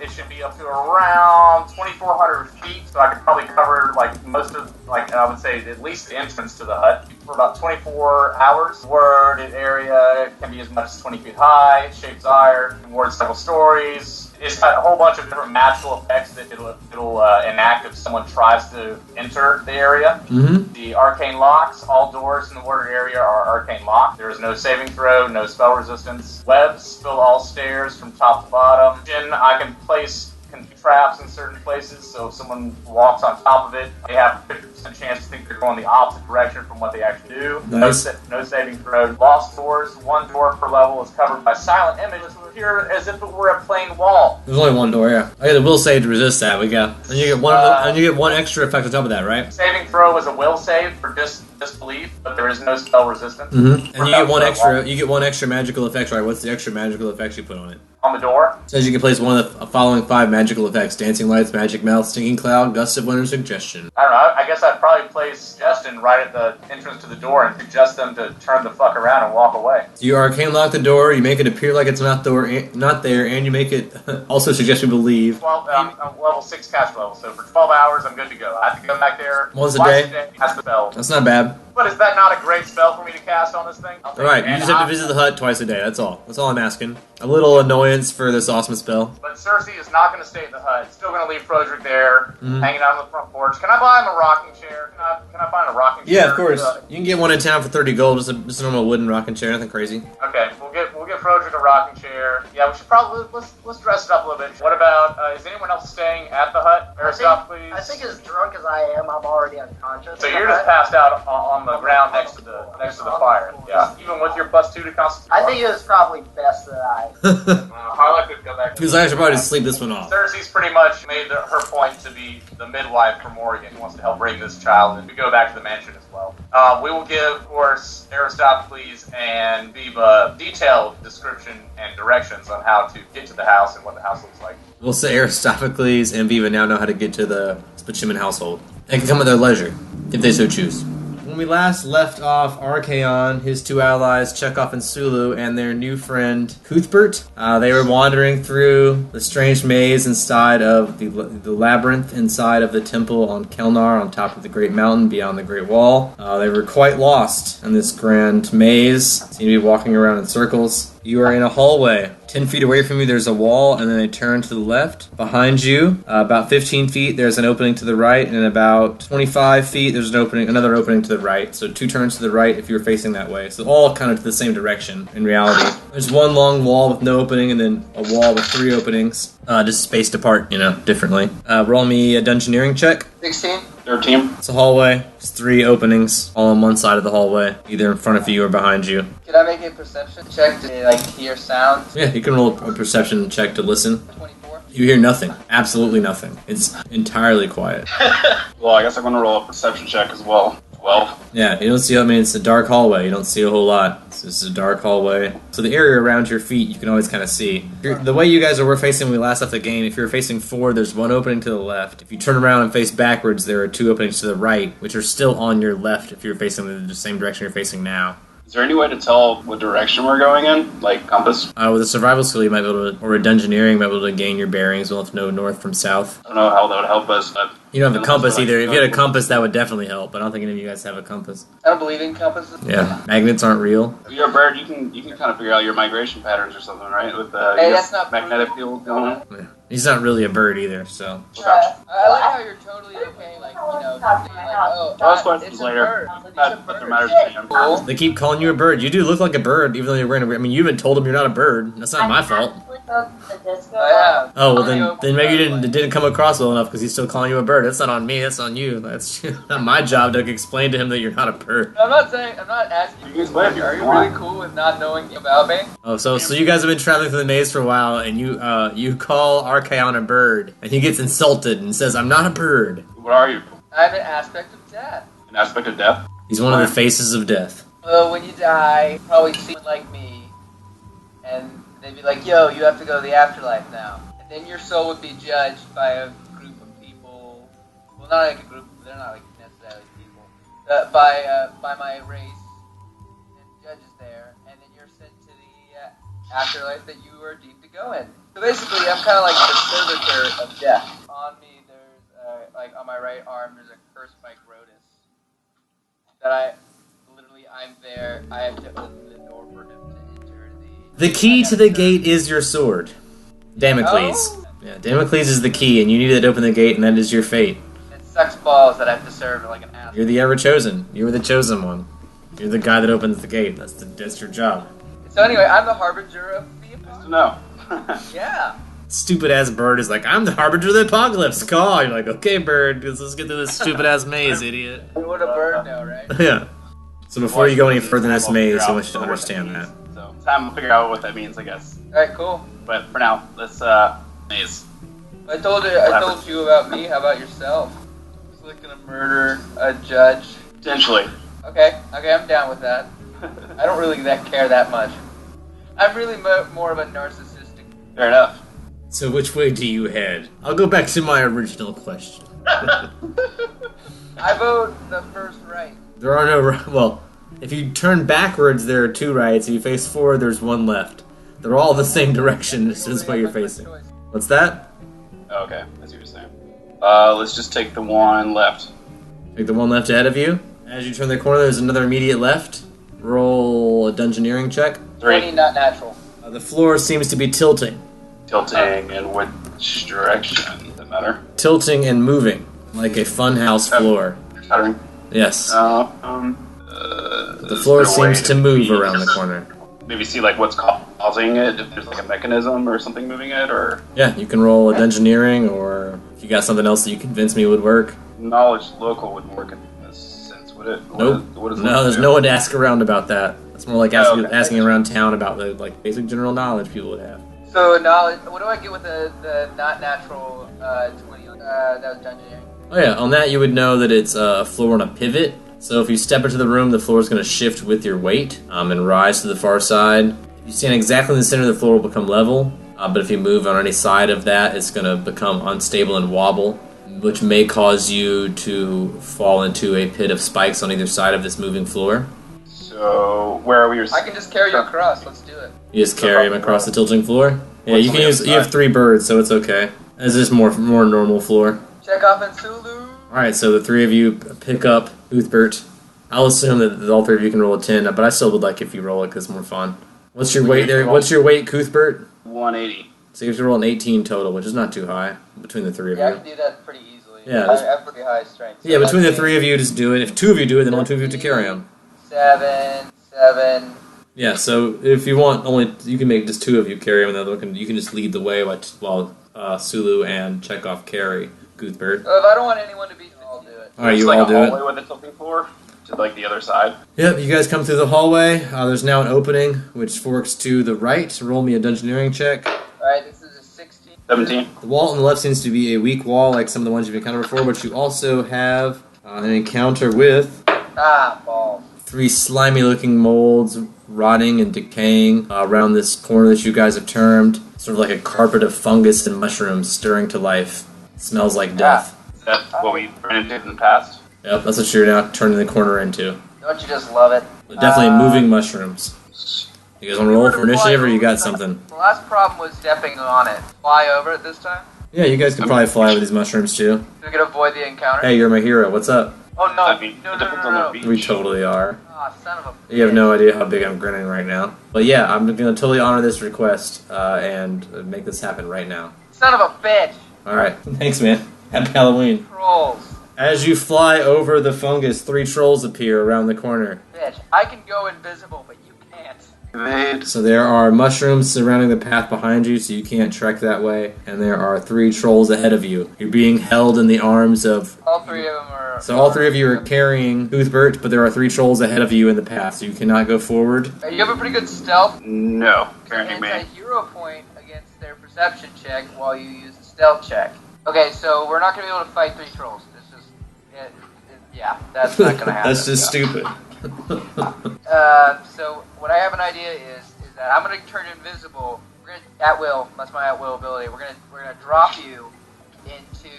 it should be up to around 2,400 feet, so I could probably cover, most of, I would say, at least the entrance to the hut for about 24 hours. Worded area can be as much as 20 feet high, shaped desire, and word several stories. It's got a whole bunch of different magical effects that it'll enact if someone tries to enter the area. Mm-hmm. The arcane locks, all doors in the worded area are arcane locked. There is no saving throw, no spell resistance. Webs fill all stairs from top to bottom. I can place traps in certain places, so if someone walks on top of it, they have a 50% chance to think they're going the opposite direction from what they actually do. Nice. No saving throw. Lost doors, 1 door per level is covered by silent images, which appear as if it were a plain wall. There's only 1 door, yeah. I got the will save to resist that. And you get one extra effect on top of that, right? Saving throw is a will save for disbelief, but there is no spell resistance. Mm-hmm. And you get one extra. You get 1 extra magical effect, right? What's the extra magical effects you put on it? On the door. It says you can place one of the following 5 magical effects effects: dancing lights, magic mouth, stinging cloud, gust of wind, and suggestion. I don't know. I guess I'd probably place suggestion right at the entrance to the door and suggest them to turn the fuck around and walk away. So you arcane lock the door, you make it appear like it's not there, and you make it also suggest people leave. I'm level 6 cash level, so for 12 hours I'm good to go. I have to go back there Once a twice day? Cast the spell. That's not bad. But is that not a great spell for me to cast on this thing? Alright, you just have to visit the hut twice a day, that's all. That's all I'm asking. A little annoyance for this awesome spell. But Cersei is not going to stay at the hut. Still going to leave Froderick there, hanging out on the front porch. Can I buy him a rocking chair? Can I find a rocking chair? Yeah, of course. You can get one in town for 30 gold, just a normal wooden rocking chair, nothing crazy. Okay, we'll get Froderick a rocking chair. Yeah, we should probably let's dress it up a little bit. What about is anyone else staying at the hut? Please. I think as drunk as I am, I'm already unconscious. So you're just passed out on the ground next to the fire. Yeah, even with your +2 to Constitution. I think it was probably best that I. Harlock could go back. Because I should probably sleep this one off. Cersei's pretty much made her point to be the midwife for Morgan. He wants to help bring this child, and we go back to the mansion as well. We will give, of course, Aristophanes and Viva detailed description and directions on how to get to the house and what the house looks like. We'll say Aristophanes and Viva now know how to get to the Spachiman household. They can come at their leisure, if they so choose. When we last left off Archaon, his two allies, Chekhov and Sulu, and their new friend, Cuthbert, they were wandering through the strange maze inside of the labyrinth inside of the temple on Kelnar, on top of the Great Mountain, beyond the Great Wall. They were quite lost in this grand maze, seemed to be walking around in circles. You are in a hallway. 10 feet away from you, there's a wall, and then they turn to the left. Behind you, about 15 feet, there's an opening to the right, and about 25 feet, there's another opening to the right. So 2 turns to the right if you're facing that way. So all kind of to the same direction, in reality. There's one long wall with no opening, and then a wall with 3 openings, just spaced apart, differently. Roll me a dungeoneering check. 16. 13. It's a hallway. It's 3 openings, all on one side of the hallway, either in front of you or behind you. Can I make a perception check to hear sounds? Yeah, you can roll a perception check to listen. 24. You hear nothing. Absolutely nothing. It's entirely quiet. Well, I guess I'm going to roll a perception check as well. 12. Yeah, you don't see, it's a dark hallway. You don't see a whole lot. It's just a dark hallway. So the area around your feet, you can always kind of see. The way you guys were facing when we last left the game, if you're facing forward, there's one opening to the left. If you turn around and face backwards, there are 2 openings to the right, which are still on your left if you're facing the same direction you're facing now. Is there any way to tell what direction we're going in? Like compass? With a survival skill, you might be able to, or a dungeoneering, you might be able to gain your bearings. We'll have to know north from south. I don't know how that would help us, but... You don't have a compass either. If you had a compass, that would definitely help, but I don't think any of you guys have a compass. I don't believe in compasses. Yeah, magnets aren't real. If you're a bird, you can kind of figure out your migration patterns or something, right? With Hey, that's not magnetic field going on. Yeah. He's not really a bird either, so... I like how you're totally okay, Those questions later. Not that matters to him. cool. They keep calling you a bird. You do look like a bird, even though you're wearing a... I mean, you even told them you're not a bird. That's not my fault. Yeah. Oh, well, then maybe it didn't come across well enough because he's still calling you a bird. That's not on me. That's on you. That's not my job to explain to him that you're not a bird. I'm not asking you. Are you really cool with not knowing about me? Oh, so you guys have been traveling through the maze for a while, and you call Archaon a bird, and he gets insulted and says, "I'm not a bird." What are you? I'm an aspect of death. An aspect of death? He's one of the faces of death. Well, when you die, probably someone like me, and they'd be like, "Yo, you have to go to the afterlife now." And then your soul would be judged by a group of people. Well, not like a group. They're not like necessarily people. By my race and judges there, and then you're sent to the afterlife that you are deemed to go in. So basically, I'm kind of like the servitor of death. On me, there's on my right arm, there's a curse by Grotus. That I'm there. I have to open the door for him to enter The key to the gate is your sword. Damocles. Oh. Yeah, Damocles is the key, and you need to open the gate, and that is your fate. It sucks balls that I have to serve like an ass. You're the ever-chosen. You're the chosen one. You're the guy that opens the gate. That's your job. So anyway, I'm the harbinger of the apocalypse. No. Yeah. Stupid-ass bird is like, I'm the harbinger of the apocalypse. Call. You're like, okay, bird, let's get through this stupid-ass maze, idiot. What a bird know, right? Yeah. So before you go any further in this maze, I want you to understand that. So, time to figure out what that means, I guess. Alright, cool. But for now, let's, maze. I told you about me. How about yourself? Just looking to murder a judge. Potentially. Okay, I'm down with that. I don't really care that much. I'm really more of a narcissistic. Fair enough. So which way do you head? I'll go back to my original question. I vote the first right. There are no... Well, if you turn backwards, there are 2 rights. If you face forward, there's 1 left. They're all the same direction as this way you're facing. What's that? Okay, I see what you're saying. Let's just take the one left. Take the 1 left ahead of you. As you turn the corner, there's another immediate left. Roll a dungeoneering check. 20, not natural. The floor seems to be tilting. Tilting in which direction? Does it matter? Tilting and moving, like a funhouse floor. Shuttering? Yes. The floor seems to move around the corner. Maybe see like what's causing it, if there's like a mechanism or something moving it, or... Yeah, you can roll a dungeoneering, or if you got something else that you convince me would work. Knowledge local would work in this sense, would it? Nope. No, there's no one to ask around about that. It's more like asking around town about the basic general knowledge people would have. So knowledge. What do I get with the not natural 20? That was dungeoneering. Oh yeah, on that you would know that it's a floor on a pivot. So if you step into the room, the floor is going to shift with your weight and rise to the far side. If you stand exactly in the center, the floor will become level. But if you move on any side of that, it's going to become unstable and wobble, which may cause you to fall into a pit of spikes on either side of this moving floor. So where are we? I can just carry you across. Let's do it. You just carry him across the tilting floor? Yeah, you can use. You have 3 birds, so it's okay. It's just more normal floor. Check off and Sulu. Alright, so the 3 of you pick up Cuthbert. I'll assume that all 3 of you can roll a 10, but I still would like if you roll it because it's more fun. What's your weight there? What's your weight, Cuthbert? 180. So you have to roll an 18 total, which is not too high between the 3 of you. Yeah, I can do that pretty easily. Yeah, I have pretty high strength. So yeah, between the 3 of you, just do it. If 2 of you do it, then only 2 of you have to carry him. 7. Yeah, so if you want, you can make just 2 of you carry him, and the other one you can just lead the way while Sulu and Chekhov carry Cuthbert. So if I don't want anyone to be, I'll do it. Alright, you all do it. Hallway with the tilting floor to like the other side. Yep, you guys come through the hallway. There's now an opening which forks to the right. Roll me a dungeoneering check. Alright, this is a 16. 17. The wall on the left seems to be a weak wall, like some of the ones you've encountered before, but you also have an encounter with Balls. 3 slimy-looking molds rotting and decaying around this corner that you guys have termed sort of like a carpet of fungus and mushrooms stirring to life. It smells like death. Is that what we ran into in the past? Yep, that's what you're now turning the corner into. Don't you just love it? Definitely moving mushrooms. You guys want to roll for initiative, or you got something? The last problem was stepping on it. Fly over it this time? Yeah, you guys can probably fly with these mushrooms too. So we can avoid the encounter? Hey, you're my hero. What's up? Oh no, I mean, it depends on the beach. We totally are. Ah, son of a You have no idea how big I'm grinning right now. But yeah, I'm going to totally honor this request and make this happen right now. Son of a bitch! Alright, thanks man. Happy Halloween. Trolls. As you fly over the fungus, 3 trolls appear around the corner. Bitch, I can go invisible, but you can't. So there are mushrooms surrounding the path behind you, so you can't trek that way. And there are 3 trolls ahead of you. You're being held in the arms of... All 3 of them are... So all 3 of you are carrying Cuthbert, but there are 3 trolls ahead of you in the path, so you cannot go forward. You have a pretty good stealth. No. Carrying me. It's a hero point against their perception check while you use a stealth check. Okay, so we're not going to be able to fight 3 trolls. This is... yeah, that's not going to happen. That's just stupid. So what I have an idea is that I'm going to turn invisible. We're going to, at will. That's my at will ability. We're going to drop you into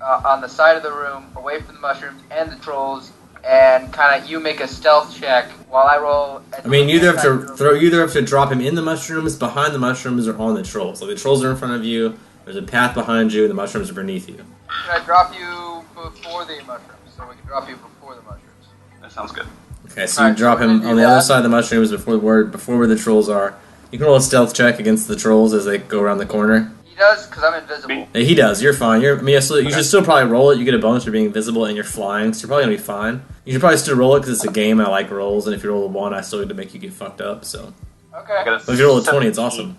on the side of the room, away from the mushrooms and the trolls, and kind of you make a stealth check while I roll. I mean, you either have to drop him in the mushrooms, behind the mushrooms, or on the trolls. Like the trolls are in front of you. There's a path behind you, and the mushrooms are beneath you. Can I drop you before the mushrooms? So we can drop you before the mushrooms. That sounds good. Okay, so you drop him on the other side of the mushrooms before where the trolls are. You can roll a stealth check against the trolls as they go around the corner. He does, because I'm invisible. Hey, he does. You're fine. You should still probably roll it. You get a bonus for being invisible and you're flying, so you're probably going to be fine. You should probably still roll it because it's a game and I like rolls, and if you roll a 1, I still need to make you get fucked up, so... Okay. But if you roll a 20, it's awesome.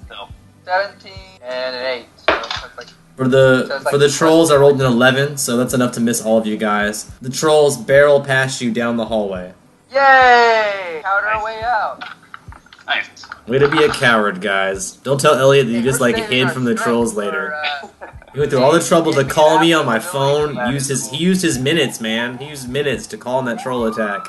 17 and an 8. So that's like... For the trolls, I rolled an 11, so that's enough to miss all of you guys. The trolls barrel past you down the hallway. Yay! Counter our way out. Nice. Way to be a coward, guys. Don't tell Elliot that you just hid from the trolls later. He went through all the trouble to call me on my phone. He used his minutes, man. He used minutes to call in that troll attack.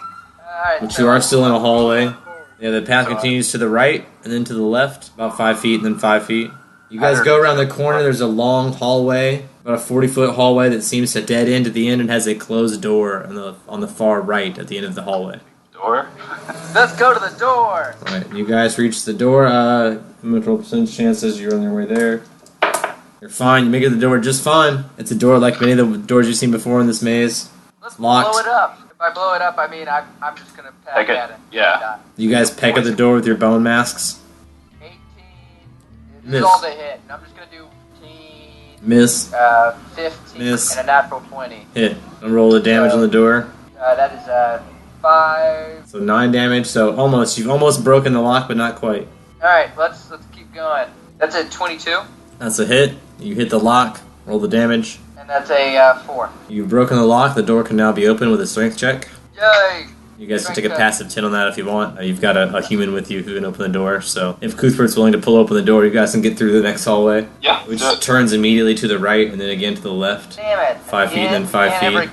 But you are still in a hallway. Yeah, the path continues to the right, and then to the left, about 5 feet, and then 5 feet. You guys go around the corner. There's a long hallway, about a 40-foot hallway that seems to dead end at the end and has a closed door on the far right at the end of the hallway. Door? Let's go to the door! Alright, you guys reach the door. I'm going to roll percentage chances. You're on your way there. You're fine. You make it to the door just fine. It's a door like many of the doors you've seen before in this maze. Let's Locked. blow it up. If I blow it up, I mean I'm just gonna peck at it. Yeah. You guys peck at the door with your bone masks. 18. This Miss. is all the hit. And I'm just gonna do 15. Miss. 15. Miss. And a natural 20. Hit. And roll the damage on the door. That is 5. So 9 damage. So almost. You've almost broken the lock, but not quite. Alright, let's keep going. That's a 22. That's a hit. You hit the lock. Roll the damage. And that's a 4. You've broken the lock. The door can now be opened with a strength check. Yay! You guys can take a passive 10 on that if you want. You've got a human with you who can open the door. So if Cuthbert's willing to pull open the door, you guys can get through the next hallway. Yeah. Which turns immediately to the right and then again to the left. Damn it. 5 feet, then 5 feet.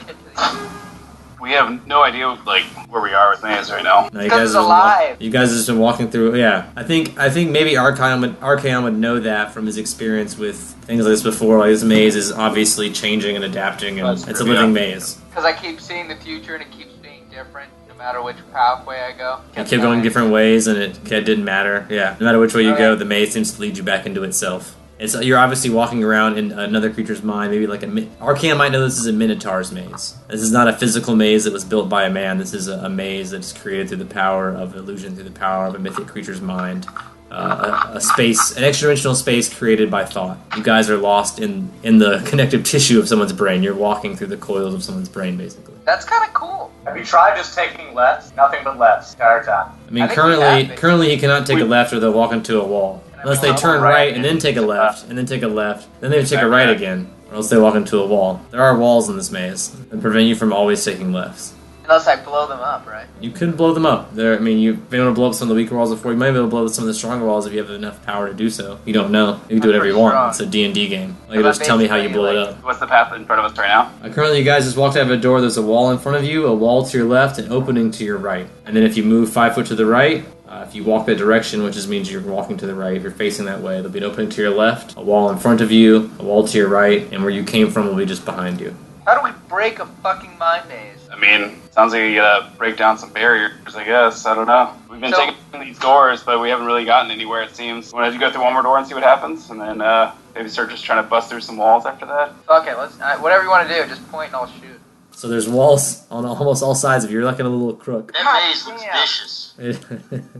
We have no idea like where we are with Maze right now. No, Because it's alive. You guys have just been walking through. Yeah, I think maybe Archaon would know that from his experience with things like this before. Like this maze is obviously changing and adapting, and it's a living maze. Because I keep seeing the future and it keeps being different no matter which pathway I go. You kept going different ways, and it didn't matter. Yeah, no matter which way you go, the maze seems to lead you back into itself. You're obviously walking around in another creature's mind, maybe like Archaon might know this is a Minotaur's maze. This is not a physical maze that was built by a man. This is a maze that's created through the power of illusion, through the power of a mythic creature's mind. A space, an extra-dimensional space created by thought. You guys are lost in the connective tissue of someone's brain. You're walking through the coils of someone's brain, basically. That's kind of cool. Have you tried just taking lefts? Nothing but lefts the entire time. I mean, currently he cannot take a left or they'll walk into a wall. Unless they turn right and then take a left, and then take a left, then they take a right again, or else they walk into a wall. There are walls in this maze that prevent you from always taking lefts. Unless I blow them up, right? You could blow them up. You've been able to blow up some of the weaker walls before. You might be able to blow up some of the stronger walls if you have enough power to do so. You don't know. You can do whatever you want. It's a D&D game. Like, just tell me how you blow it up. What's the path in front of us right now? Currently, you guys just walked out of a door. There's a wall in front of you, a wall to your left, an opening to your right. And then if you move 5 foot to the right, if you walk that direction, which just means you're walking to the right, if you're facing that way, there'll be an opening to your left, a wall in front of you, a wall to your right, and where you came from will be just behind you. How do we break a fucking mind maze? I mean, sounds like you gotta break down some barriers, I guess. I don't know. We've been taking these doors, but we haven't really gotten anywhere, it seems. Want to go through one more door and see what happens? And then maybe start just trying to bust through some walls after that? Okay, let's. Whatever you want to do, just point and I'll shoot. So there's walls on almost all sides of you. You're like in a little crook. That maze looks vicious. It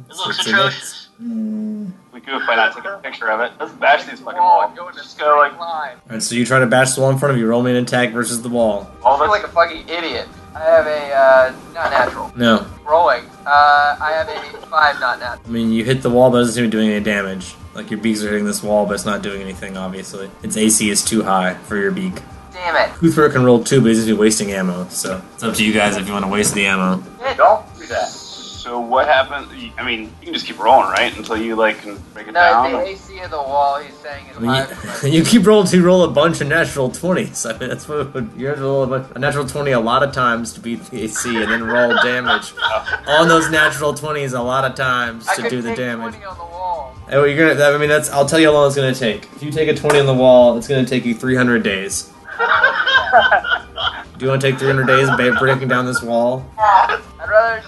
looks atrocious. We goof by not taking a picture of it. Let's bash these fucking walls. Just go like... Alright, so you try to bash the wall in front of you. Roll me an attack versus the wall. I feel like a fucking idiot. I have a not natural. No. Rolling. I have a 5 not natural. I mean, you hit the wall, but it doesn't seem to be doing any damage. Like, your beaks are hitting this wall, but it's not doing anything, obviously. Its AC is too high for your beak. Damn it. Cuthbert can roll 2, but he's just be wasting ammo, so it's up to you guys if you want to waste the ammo. Don't do that. So what happens? I mean, you can just keep rolling, right? Until you, like, can break it down? No, the AC of the wall, he's saying is high. You keep rolling to roll a bunch of natural 20s. I mean, that's what you have to roll a natural 20 a lot of times to beat the AC, and then roll damage on those natural 20s a lot of times to do the damage. 20 on the wall. Oh, you're gonna. I mean, I'll tell you how long it's gonna take. If you take a 20 on the wall, it's gonna take you 300 days. Do you want to take 300 days breaking down this wall? I'd rather,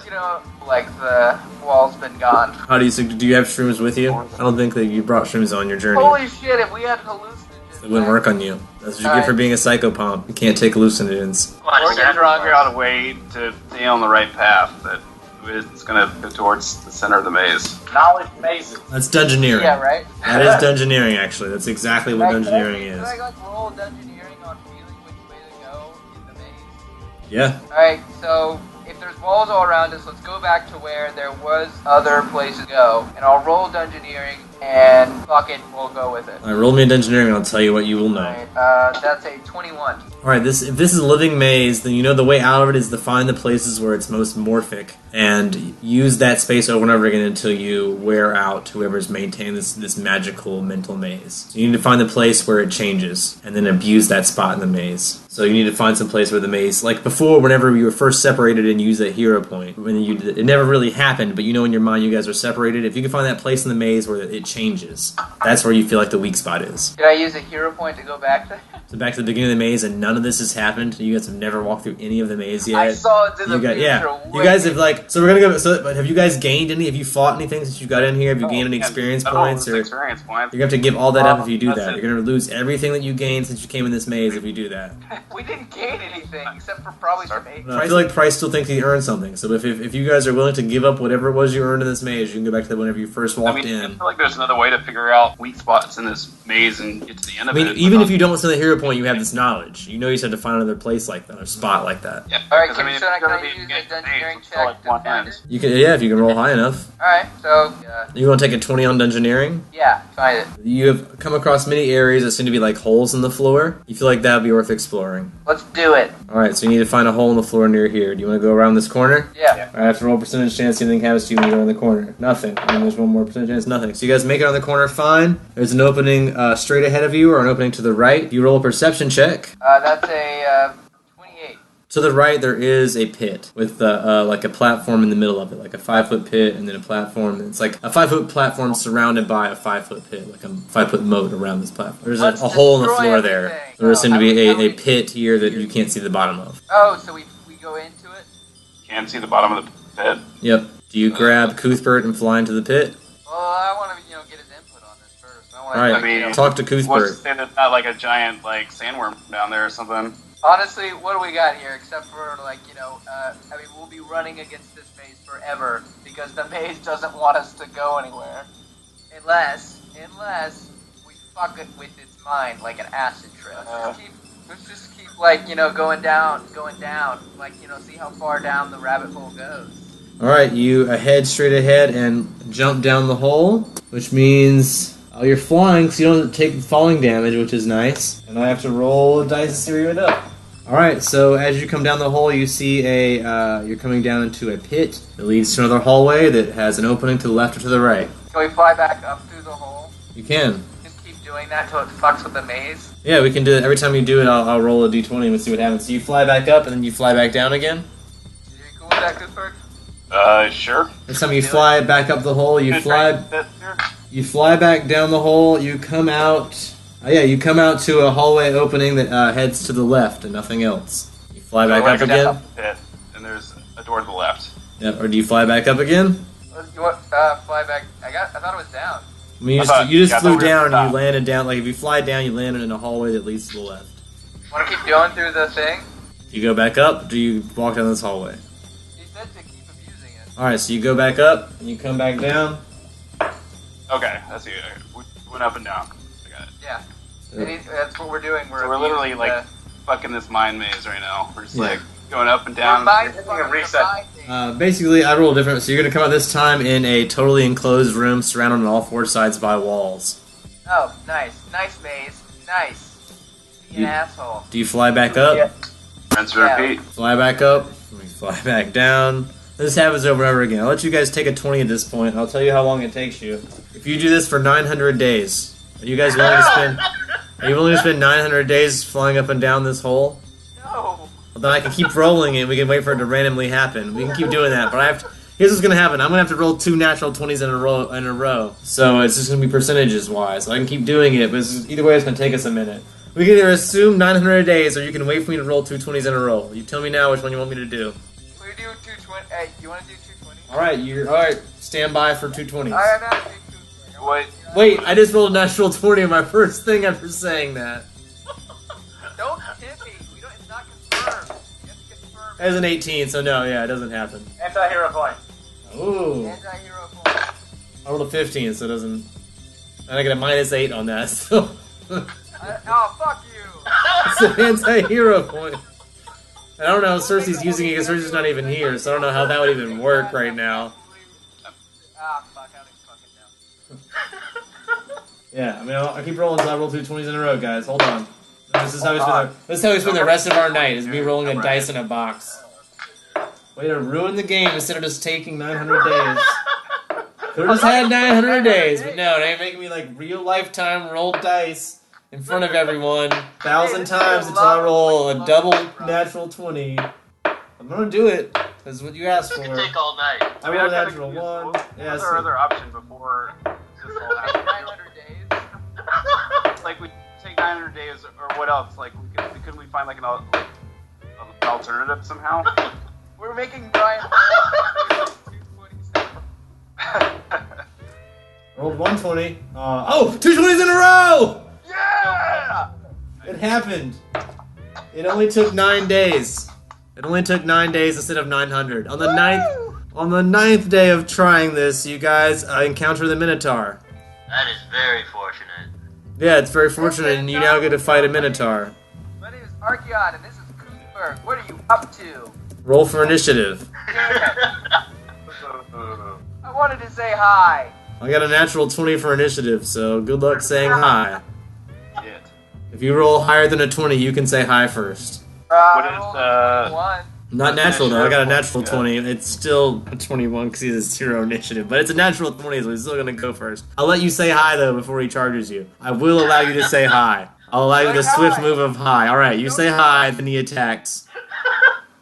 like the wall's been gone. How do you have shrooms with you? I don't think that you brought shrooms on your journey. Holy shit, if we had hallucinogens. It wouldn't work on you. That's what you get for being a psychopomp. You can't take hallucinogens. We're getting drunk out a way to stay on the right path. That it's gonna go towards the center of the maze. Knowledge mazes. That's dungeoneering. Yeah, right? That is dungeoneering, actually. That's exactly what dungeoneering is. Can I roll dungeoneering on feeling which way to go in the maze? Yeah. Alright, so if there's walls all around us, let's go back to where there was other places to go. And I'll roll dungeoneering, and fuck it, we'll go with it. Alright, roll me a dungeoneering and I'll tell you what you will know. Alright, that's a 21. Alright, if this is a living maze, then you know the way out of it is to find the places where it's most morphic and use that space over and over again until you wear out whoever's maintaining this magical mental maze. So you need to find the place where it changes and then abuse that spot in the maze. So you need to find some place where the maze, like before, whenever you were first separated and use that hero point, it never really happened, but you know in your mind you guys are separated. If you can find that place in the maze where it changes. That's where you feel like the weak spot is. Did I use a hero point to go back there? So back to the beginning of the maze, and none of this has happened. You guys have never walked through any of the maze yet. I saw it in the future. You guys have so we're gonna go. So, but have you guys gained any? Have you fought anything since you got in here? Have you gained any experience points? Or experience points. you're gonna have to give all that up if you do that. You're gonna lose everything that you gained since you came in this maze if you do that. We didn't gain anything except for probably some age. I feel like Price still thinks he earned something. So if you guys are willing to give up whatever it was you earned in this maze, you can go back to that whenever you first walked in. I feel like there's another way to figure out weak spots in this maze and get to the end of it. Even if you don't send the hero point, you have this knowledge. You know you just have to find another place like that, or spot like that. Yeah. All right, Because, can I use the dungeoneering check to find it? You can, if you can roll high enough. All right, so You want to take a 20 on dungeoneering? yeah, find it. You have come across many areas that seem to be like holes in the floor. You feel like that would be worth exploring. Let's do it. Alright, so you need to find a hole in the floor near here. Do you want to go around this corner? Yeah. Alright, I have to roll percentage chance anything happens to you when you go in the corner. Nothing. And there's one more percentage chance, nothing. So you guys make it on the corner fine. There's an opening straight ahead of you or an opening to the right. You roll a perception check. That's a 28. To the right, there is a pit with like a platform in the middle of it, like a 5-foot pit, and then a platform. It's like a 5-foot platform surrounded by a 5-foot pit, like a 5-foot moat around this platform. There's a hole in the floor there. There seems to be a pit here that you can't see the bottom of. Oh, so we go into it? Can't see the bottom of the pit. Yep. Do you grab Cuthbert and fly into the pit? Well, I want to get his input on this first. Alright, talk to What's Cuthbert. to say there's not like a giant sandworm down there or something? Honestly, what do we got here except for we'll be running against this maze forever because the maze doesn't want us to go anywhere unless we fuck it with its mind like an acid trip. Let's just keep going down, see how far down the rabbit hole goes. Alright, you head straight ahead and jump down the hole, which means you're flying, so you don't take falling damage, which is nice. And I have to roll a dice to see it up. Alright, so as you come down the hole, you see you're coming down into a pit that leads to another hallway that has an opening to the left or to the right. Can we fly back up through the hole? You can. Just keep doing that till it fucks with the maze? Yeah, we can do it. Every time you do it, I'll roll a d20 and we'll see what happens. So you fly back up and then you fly back down again? You cool with that, Cuthbert? Sure. Next time you fly back up the hole, you fly back down the hole, you come out... you come out to a hallway opening that heads to the left and nothing else. You fly back up again? And there's a door to the left. Yep, or do you fly back up again? You want fly back? I thought it was down. I mean, you just flew down and you landed down. Like, if you fly down, you landed in a hallway that leads to the left. Want to keep going through the thing? Do you go back up, or do you walk down this hallway? He said to keep abusing it. Alright, so you go back up, and you come back down. Okay, that's it. We went up and down. I got it. Yeah. That's what we're doing. We're literally fucking this mind maze right now. We're just going up and down. Basically, I roll different. So you're going to come out this time in a totally enclosed room surrounded on all four sides by walls. Oh, nice. Nice maze. Nice. Be an asshole. Do you fly back up? Yeah. Rinse and repeat. Fly back up. We fly back down. This happens over and over again. I'll let you guys take a 20 at this point. I'll tell you how long it takes you. If you do this for 900 days, are you guys willing to spend... Are you willing to spend 900 days flying up and down this hole? No. Well, then I can keep rolling it. We can wait for it to randomly happen. We can keep doing that. But here's what's going to happen. I'm going to have to roll 2 natural 20s in a row. So it's just going to be percentages-wise. So I can keep doing it, but either way it's going to take us a minute. We can either assume 900 days, or you can wait for me to roll 2 20s in a row. You tell me now which one you want me to do. We do 220. Hey, you want to do 220? Alright, stand by for 2 20s. Alright, now do 220. Wait, I just rolled a natural 20 on my first thing after saying that. Don't tip me. It's not confirmed. You have to confirm. That was an 18, so no, it doesn't happen. Anti-hero point. Ooh. Anti-hero point. I rolled a 15, so it doesn't... And I get a -8 on that, so... Oh, fuck you! It's an anti-hero point. I don't know, Cersei's using it because Cersei's not even here, so I don't know how that would even work right now. Ah, fuck, I don't fucking know. Yeah, I mean, I'll keep rolling until I roll 2 20s in a row, guys. Hold on. This is how we spend the rest of our night, is me rolling a dice in a box. Way to ruin the game instead of just taking 900 days. Could've just had 900 days, but no, they make me like real lifetime roll dice in front of everyone 1,000 times until I roll a double natural 20. I'm gonna do it. That's what you asked for. It could take all night. I rolled a natural 1. What's our other option before this whole happen. 900 days. Like we take 900 days, or what else? Like couldn't we find like an alternative somehow? We're making Brian 227. Rolled 120. 220s in a row! Yeah! It happened. It only took 9 days. It only took 9 days instead of 900. On the ninth day of trying this, you guys encounter the Minotaur. That is very fortunate. Yeah, it's very fortunate, and you now get to fight a Minotaur. My name is Archeon, and this is Cooper. What are you up to? Roll for initiative. I wanted to say hi. I got a natural 20 for initiative, so good luck saying hi. Shit. If you roll higher than a 20, you can say hi first. What is, 21. Not natural, though. I got a natural 20. It's still a 21 because he has 0 initiative. But it's a natural 20, so he's still going to go first. I'll let you say hi, though, before he charges you. I will allow you to say hi. I'll allow you the swift move of hi. Alright, you say hi, then he attacks.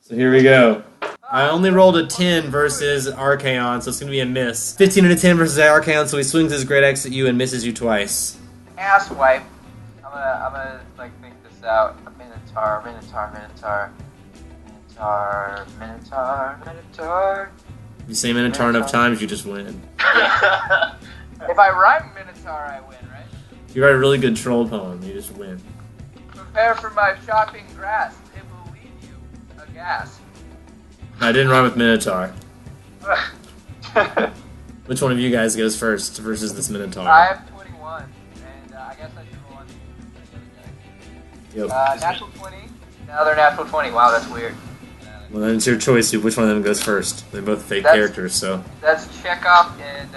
So here we go. I only rolled a 10 versus Archaon, so it's going to be a miss. 15 and a 10 versus Archaon, so he swings his great axe at you and misses you twice. Ass wipe. I'm gonna like think this out. Minotaur. If you say Minotaur enough times, you just win. If I rhyme Minotaur, I win, right? If you write a really good troll poem, you just win. Prepare for my shopping grass. It will leave you aghast. I didn't rhyme with Minotaur. Which one of you guys goes first versus this Minotaur? I have 21, and I guess I should roll on the other guy. Yep. Natural 20. Another natural 20. Wow, that's weird. Well, then it's your choice. Which one of them goes first? They're both fake That's- characters, so. That's Chekhov and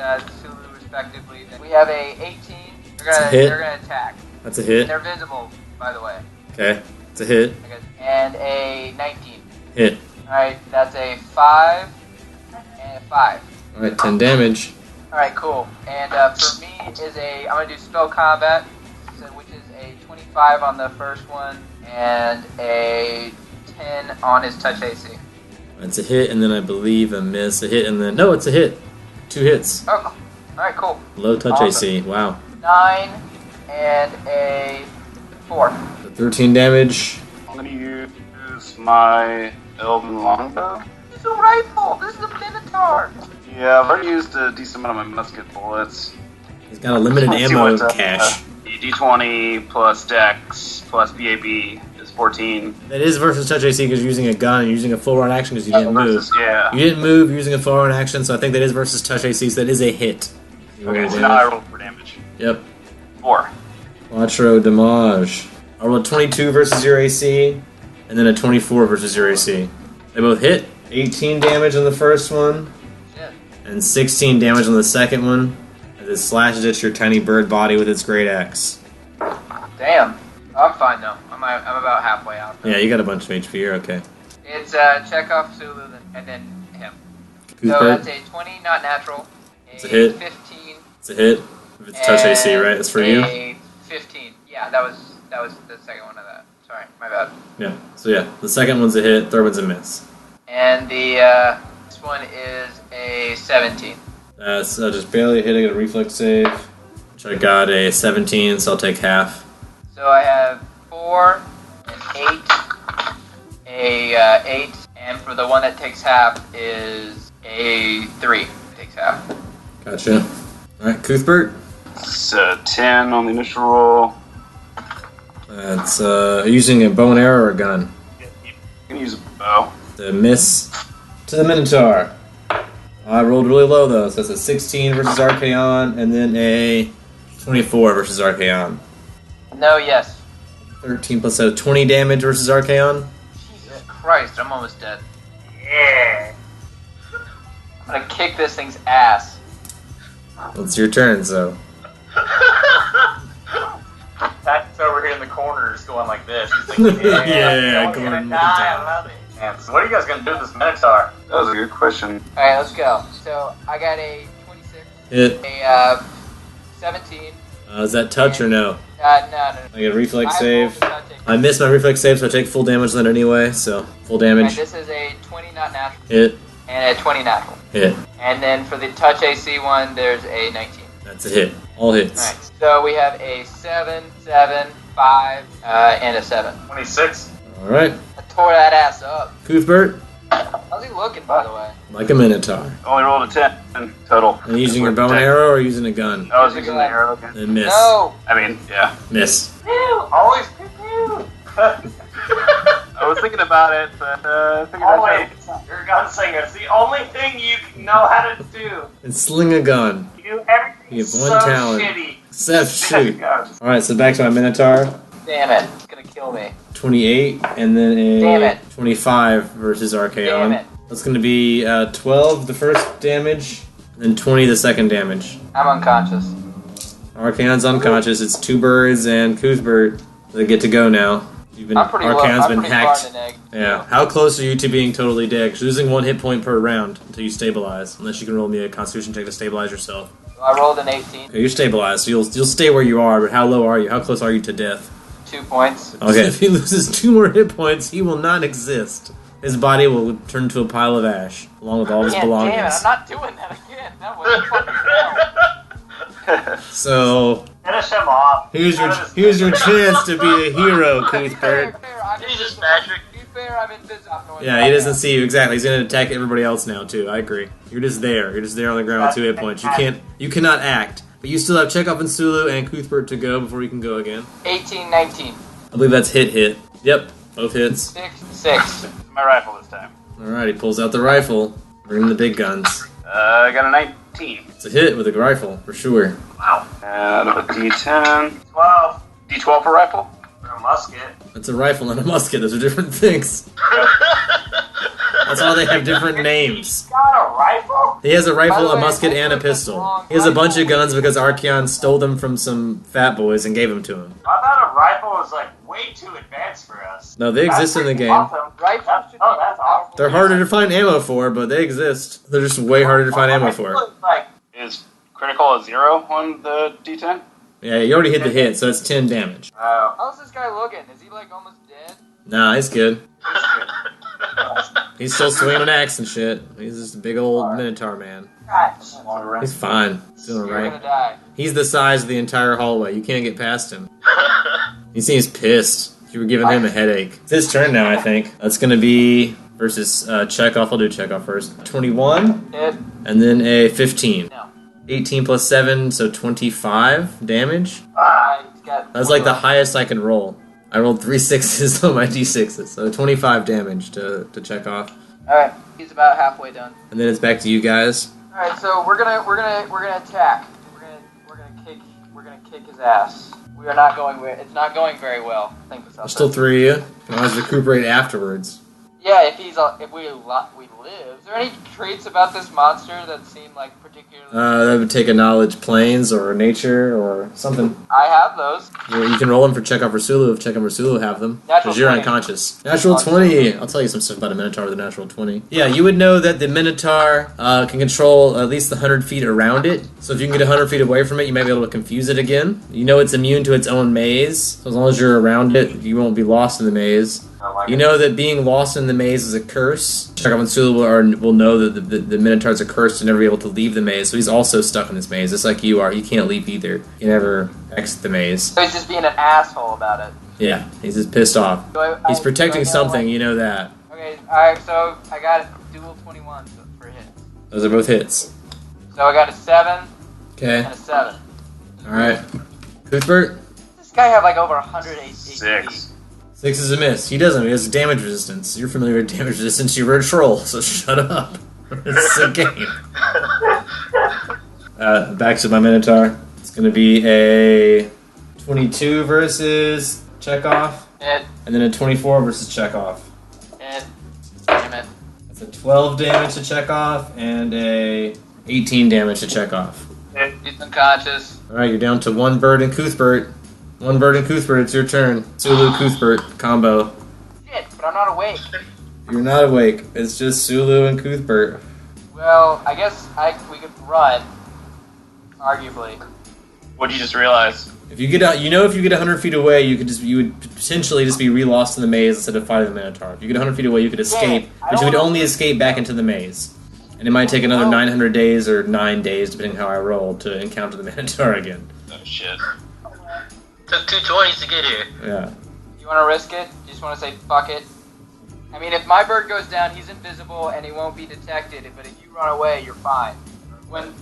Sulu, respectively. We have a 18. They're gonna attack. That's a hit. They're visible, by the way. Okay. It's a hit. And a 19. Hit. Alright, that's a 5 and a 5. Alright, 10 damage. Alright, cool. And for me is I'm gonna do spell combat, which is a 25 on the first one and a 10 on his touch AC. It's a hit, and then I believe a miss. A hit, and then. No, it's a hit. 2 hits. Oh, alright, cool. Low touch Awesome. AC. Wow. 9 and a 4. So 13 damage. I'm gonna use my Elven Longbow. This is a rifle! This is a Minotaur! Yeah, I've already used a decent amount of my musket bullets. He's got a limited Let's see ammo what, cache. The D20 plus Dex plus BAB is 14. That is versus touch AC because you're using a gun and you're using a full run action because you didn't move. Yeah. You didn't move, you're using a full run action, so I think that is versus touch AC, so that is a hit. Okay, so now I roll for damage. Yep. 4. Quattro damage. I rolled a 22 versus your AC, and then a 24 versus your AC. They both hit. 18 damage on the first one, Shit. and 16 damage on the second one, as it slashes at your tiny bird body with its great axe. Damn. I'm fine though. I'm about halfway out. Yeah, you got a bunch of HP, you're okay. It's Chekhov, Sulu, and then him. So Cuthbert, that's a 20, not natural. It's a hit. 15. it's a hit. If it's touch AC, right? That's for you? A 15. Yeah, that was the second one of that. Sorry, my bad. Yeah. So yeah, the second one's a hit, third one's a miss. And the this one is a 17. That's just barely hitting a reflex save, which I got a 17, so I'll take half. So I have 4, an 8, a 8, and for the one that takes half is a 3. Takes half. Gotcha. Alright, Cuthbert. It's 10 on the initial roll. That's using a bow and arrow or a gun. You can use a bow. The miss to the Minotaur. I rolled really low though, so it's a 16 versus Archaon, and then a 24 versus Archaon. No, yes. 13 plus a 20 damage versus Archaon. Jesus Christ, I'm almost dead. Yeah. I'm gonna kick this thing's ass. Well, it's your turn, so. Pat's over here in the corner just going like this. He's like, yeah, Yeah, going going die, I love it. Man, so what are you guys gonna do with this Minotaur? That was a good question. Alright, let's go. So I got a 26, Hit. a 17. Is that touch or no? No. I get a reflex save. I missed my reflex save, so I take full damage on that anyway, so full And damage. this is a 20 not natural, Hit. and a 20 natural. Hit. And then for the touch AC one, there's a 19. That's a hit. All hits. Alright, so we have a 7, 7, 5, and a 7. 26. Alright. I tore that ass up. Cuthbert, How's he looking, by the way? like a minotaur. Only rolled a 10 total. Are you using your bow and arrow or using a gun? I was using the arrow again. And miss. No! I mean, yeah. Miss. Pew! Always pew pew! I was thinking about it, but I figured I'd Always. You're a gunslinger. It's the only thing you know how to do. And sling a gun. You do everything You have so one talent. shitty. Except shoot. Guns. Alright, so back to my minotaur. Damn it. It's gonna kill me. 28, and then Damn a it. 25 versus Archaon. Damn it. That's going to be 12 the first damage, and 20 the second damage. I'm unconscious. Archaon's unconscious. It's two birds and Cuthbert. They get to go now. I'm pretty low. Archaon's I'm been pretty hacked. far in the egg. Yeah. How close are you to being totally dead? 'Cause losing 1 hit point per round until you stabilize. Unless you can roll me a Constitution check to stabilize yourself. So I rolled an 18. Okay, you're stabilized. So you'll stay where you are. But how low are you? How close are you to death? 2 points. Okay, if he loses 2 more hit points, he will not exist. His body will turn to a pile of ash, along with all his belongings. Damn it, I'm not doing that again. That was fucking hell. So Finish him off. here's your chance to be a hero, Cuthbert. Jesus, Patrick. To be fair, I'm invisible. Yeah, he doesn't see you exactly. He's gonna attack everybody else now too. I agree. You're just there. You're just there on the ground with 2 hit points. You cannot act, but you still have Chekhov and Sulu and Cuthbert to go before you can go again. 18, 19. I believe that's hit. Yep, both hits. 6, 6. my rifle this time. Alright, he pulls out the rifle. Bring the big guns. I got a 19. It's a hit with a rifle for sure. Wow. And a D10. 12. D12 for rifle? For a musket. It's a rifle and a musket. Those are different things. That's why they have different names. Got a rifle? He has a By rifle, the a way, musket, I and a think that's pistol. wrong He has a bunch of rifle. guns because Archaon stole them from some fat boys and gave them to him. I thought a rifle was like way too advanced for us. No, they exist in the game. Awesome. Rifles should Oh, be that's powerful. awesome. They're harder to find ammo for, but they exist. They're just way harder to find ammo for. Like, Is critical a 0 on the D10? Yeah, you already hit the hit, so it's 10 damage. How's this guy looking? Is he like almost dead? Nah, he's good. He's still swinging an axe and shit. He's just a big old minotaur man. He's fine. He's doing You're gonna right. die. He's the size of the entire hallway. You can't get past him. He seems pissed. You were giving him a headache. It's his turn now, I think. That's going to be versus Chekhov. I'll do Chekhov first. 21, Hit. and then a 15. No. 18 plus 7, so 25 damage. He's got That's like the highest I can roll. I rolled 3 6s on my d6s, so 25 damage to Chekhov. Alright, he's about halfway done. And then it's back to you guys. Alright, so we're gonna attack. We're gonna kick his ass. We are not going it's not going very well. I think There's still 3 of you. You can always recuperate afterwards. Yeah, if we live. Is there any traits about this monster that seem like particularly? That would take a knowledge planes or nature or something. I have those. You can roll them for Chekhov or Sulu if Chekhov or Sulu have them. Natural Because you're 20. unconscious. Natural 20. I'll tell you some stuff about a Minotaur with a natural 20. Yeah, you would know that the Minotaur can control at least 100 feet around it. So if you can get 100 feet away from it, you might be able to confuse it again. You know it's immune to its own maze. So as long as you're around it, you won't be lost in the maze. You know that being lost in the maze is a curse. Chekhov and Sulu will know that the Minotaur's a curse to never be able to leave the maze. So he's also stuck in this maze, just like you are. He can't leave either. He can never exit the maze. So he's just being an asshole about it. Yeah, he's just pissed off. He's protecting something, you know that. Okay, alright, so I got a dual 21 for hit. Those are both hits. So I got a 7 Okay, and a 7. alright. Cuthbert? This guy have like over 100 HP. 6. 6 is a miss. He doesn't. He has damage resistance. You're familiar with damage resistance. You were a troll, so shut up. It's a game. Back to my Minotaur. It's going to be a 22 versus Chekhov, Hit, and then a 24 versus Chekhov. hit. Damn it. That's a 12 damage to Chekhov and a 18 damage to Chekhov. He's unconscious. Alright, you're down to one bird and Cuthbert. One bird and Cuthbert, it's your turn. Sulu, Cuthbert, combo. Shit, but I'm not awake. You're not awake. It's just Sulu and Cuthbert. Well, I guess we could run. Arguably. What'd you just realize? If you get out, if you get 100 feet away, you would potentially just be re-lost in the maze instead of fighting the Minotaur. If you get 100 feet away, you could escape, I but you don't would know. only escape back into the maze. And it might take another 900 days or 9 days, depending how I roll, to encounter the Minotaur again. Oh shit. Took 2 20s to get here. Yeah. You want to risk it? You just want to say fuck it? I mean, if my bird goes down, he's invisible and he won't be detected. But if you run away, you're fine. I'm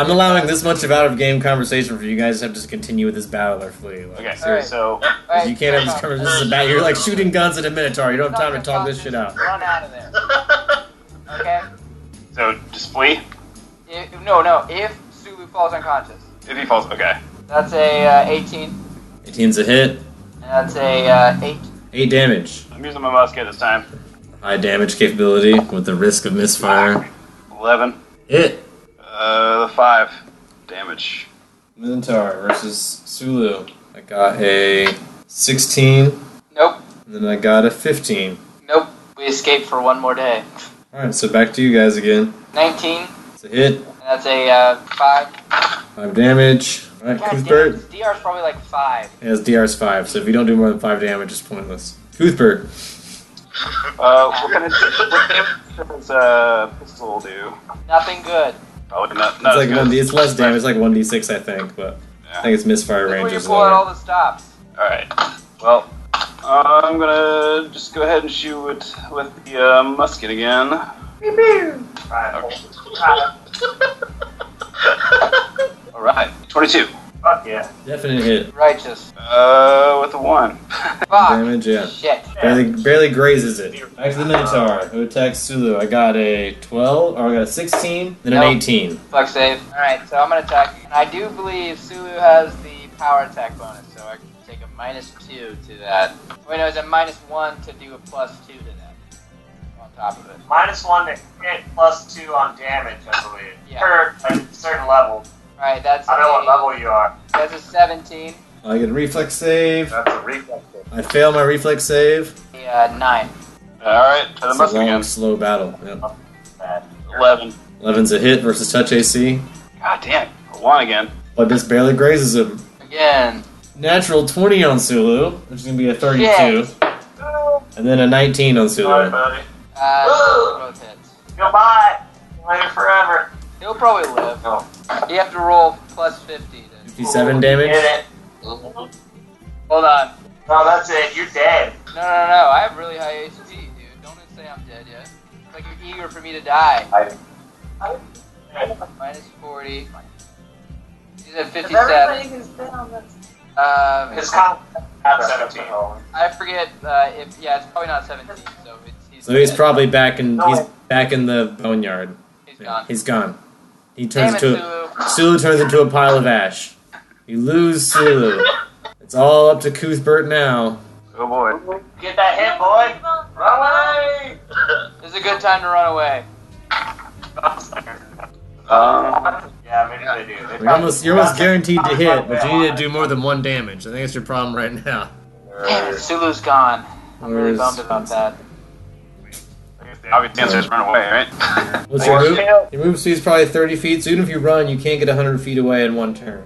allowing this much of out-of-game conversation for you guys to have to just continue with this battle or flee. Like, Okay, seriously. so You can't have this conversation. This is a battle. You're like shooting guns at a Minotaur. You don't have time to talk this shit out. Run out of there. Okay? just flee. No. If Sulu falls unconscious. If he falls, okay. That's a 18. 18's a hit. And that's a 8. 8 damage. I'm using my musket this time. High damage capability with the risk of misfire. 11. Hit. 5 damage. Minotaur versus Sulu. I got a 16. Nope. And then I got a 15. Nope. We escaped for one more day. Alright, so back to you guys again. 19. It's a hit. And that's a 5. 5 damage. Alright, God damn, Cuthbert. his DR's probably like 5. Yeah, his DR's 5, so if you don't do more than 5 damage, it's pointless. Cuthbert. What kind of does pistol do? Nothing good. Probably not It's like as good. it's less damage, it's like 1d6 I think, but I think its misfire Look range where you is pull out all lower. the stops. Alright. Well, I'm gonna just go ahead and shoot it with the musket again. Alright, 22. Fuck yeah. Definite hit. Righteous. With a 1. Fuck. Damage, yeah. Shit. Barely grazes it. Back to the Minotaur, who attacks Sulu. I got a 12, or I got a 16, then an Nope. 18. Fuck save. Alright, so I'm gonna attack. And I do believe Sulu has the power attack bonus, so I can take a -2 to that. Wait, no, it's a -1 to do a +2 to that. On top of it. -1 to hit, +2 on damage, I believe. Yeah. Per a certain level. Alright, that's I know what a, level you are. that's a 17. I get a reflex save. That's a reflex. I fail my reflex save. A 9. Alright, to the It's a musket long, again. slow battle. Yep. Bad. 11. 11's a hit versus touch AC. God damn, a 1 again. But this barely grazes him. Again. Natural 20 on Sulu, which is going to be a 32. Shit. And then a 19 on Sorry, Sulu. buddy. Both hits. Goodbye. Live forever. He'll probably live. No. You have to roll +50 to... 57 damage. Hit it. Hold on. No, that's it. You're dead. No. I have really high HP, dude. Don't say I'm dead yet. It's like you're eager for me to die. -40. He's at 57. can spit on this. It's kind of at 17. I forget if it's probably not 17. So So he's dead. probably back in the boneyard. He's gone. He's gone. He Damn turns it, into Sulu. Sulu turns into a pile of ash. You lose Sulu. It's all up to Cuthbert now. Oh boy. Get that hit, boy. Run away. This is a good time to run away. Yeah, maybe they do. They You're almost guaranteed to hit, but you need to do more than 1 damage. I think that's your problem right now. Damn it, Sulu's gone. I'm really Where's- bummed about that. The obvious answer is run away, right? What's your move? Your move speed's probably 30 feet, so even if you run, you can't get 100 feet away in 1 turn.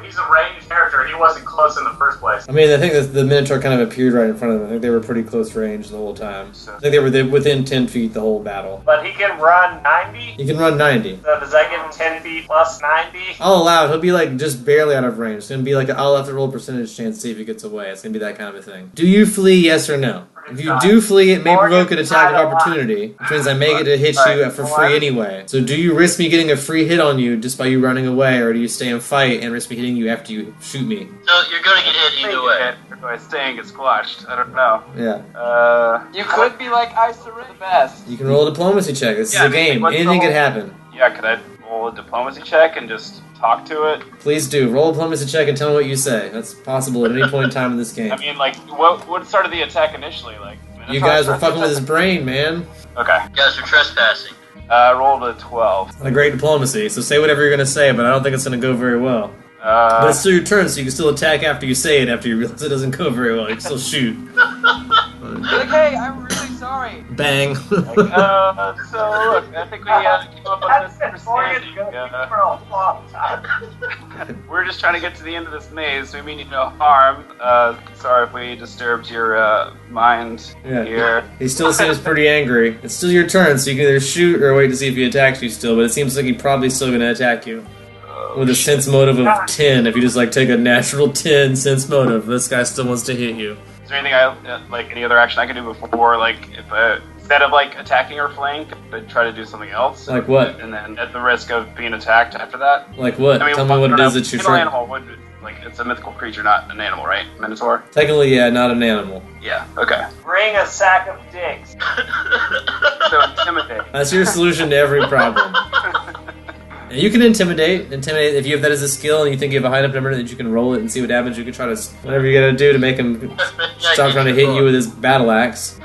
He's a ranged character. He wasn't close in the first place. I mean, I think that the Minotaur kind of appeared right in front of them. I think they were pretty close range the whole time. I think they were within 10 feet the whole battle. But he can run 90. You can run 90. So does that give him 10 feet plus 90? I'll allow it. He'll be like just barely out of range. It's gonna be like I'll have to roll a percentage chance to see if he gets away. It's gonna be that kind of a thing. Do you flee? Yes or no? If you do flee, it may provoke an attack of opportunity, which means I may get to hit you for free anyway. So do you risk me getting a free hit on you just by you running away, or do you stay and fight and risk me hitting you after you shoot me? So you're gonna get hit either way. Or do I stay and get squashed? I don't know. Yeah. You could be like, I surrender the best. You can roll a diplomacy check. This is a game. what's the Anything could whole- happen. Yeah, could I roll a diplomacy check and just talk to it? Please do. Roll a diplomacy check and tell me what you say. That's possible at any point in time in this game. I mean, like, what started the attack initially? Like, You guys were fucking with his brain, man. Okay. You guys are trespassing. I rolled a 12. Not a great diplomacy, so say whatever you're gonna say, but I don't think it's gonna go very well. But it's still your turn, so you can still attack after you say it, after you realize it doesn't go very well. You can still shoot. Be like, hey, I'm really sorry. Bang. so look, I think we came up with this understanding. for a long time. We're just trying to get to the end of this maze. We mean you no harm. Sorry if we disturbed your mind here. He still seems pretty angry. It's still your turn, so you can either shoot or wait to see if he attacks you still, but it seems like he's probably still going to attack you. With a sense motive of 10, if you just like take a natural 10 sense motive, this guy still wants to hit you. Is there anything any other action I can do before, like, if instead of like attacking or flank, I'd try to do something else? Like what? And then at the risk of being attacked after that? Like what? I mean, Tell me what it is that you're trying. Animal would, like, it's a mythical creature, not an animal, right? Minotaur? Technically, yeah, not an animal. Yeah, okay. Bring a sack of dicks. So intimidate. That's your solution to every problem. You can intimidate. Intimidate, if you have that as a skill and you think you have a high enough number that you can roll it and see what happens, you can try to, whatever you gotta do to make him stop trying to hit you with his battle axe.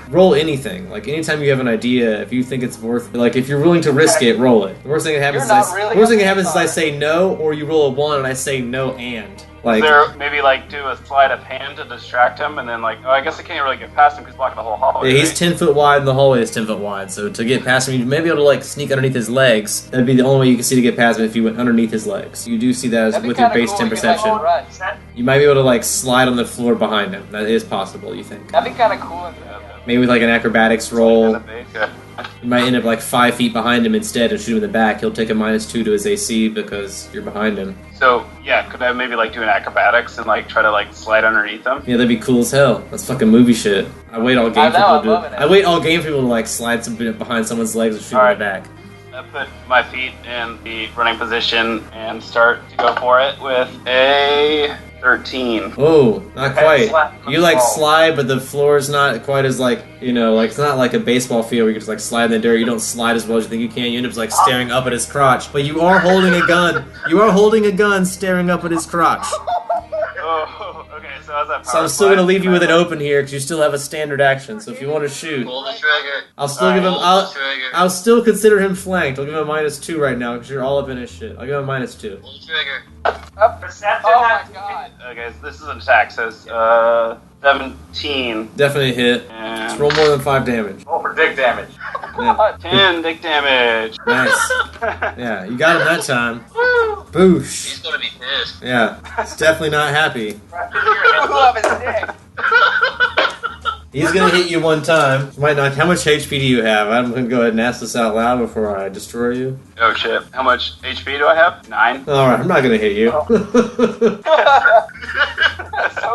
Roll anything. Like, anytime you have an idea, if you think it's worth, like, if you're willing to risk it, roll it. The worst thing that happens is I say no, or you roll a 1 and I say no and. Like, is there maybe like do a sleight of hand to distract him, and then like, oh, I guess I can't really get past him because he's blocking the whole hallway. Yeah, he's 10 foot wide and the hallway is 10 foot wide, so to get past him, you may be able to like sneak underneath his legs. That'd be the only way you can see to get past him if you went underneath his legs. You do see that as with your base 10 perception. You might be able to like slide on the floor behind him. That is possible, you think. That'd be kind of cool. Maybe with like an acrobatics roll. You might end up like 5 feet behind him instead and shoot him in the back. He'll take a -2 to his AC because you're behind him. So, yeah, could I maybe like do an acrobatics and like try to like slide underneath him? Yeah, that'd be cool as hell. That's fucking movie shit. I wait all game for people to I wait all game for people to like slide some behind someone's legs and shoot him in the back. I put my feet in the running position and start to go for it with a 13. Oh, not quite. You like slide, but the floor is not quite as like, you know, like it's not like a baseball field where you can just like slide in the dirt. You don't slide as well as you think you can. You end up like staring up at his crotch. But you are holding a gun. You are holding a gun staring up at his crotch. Oh, okay, so how's that power? So I'm still going to leave you with it open here because you still have a standard action. So if you want to shoot, Pull the trigger. I'll still give him. I'll still consider him flanked. I'll give him a -2 right now because you're all up in his shit. I'll give him a -2. Pull the trigger. Perception. Oh my god. Okay, so this is an attack, so it's 17. Definitely hit. And Just roll more than 5 damage. Roll for dick damage. Yeah. 10 dick damage. Nice. Yeah, you got him that time. Boosh. He's gonna be pissed. Yeah, he's definitely not happy. Pull up his dick. He's gonna hit you one time. Might not. How much HP do you have? I'm gonna go ahead and ask this out loud before I destroy you. Oh shit. How much HP do I have? 9. Alright, I'm not gonna hit you.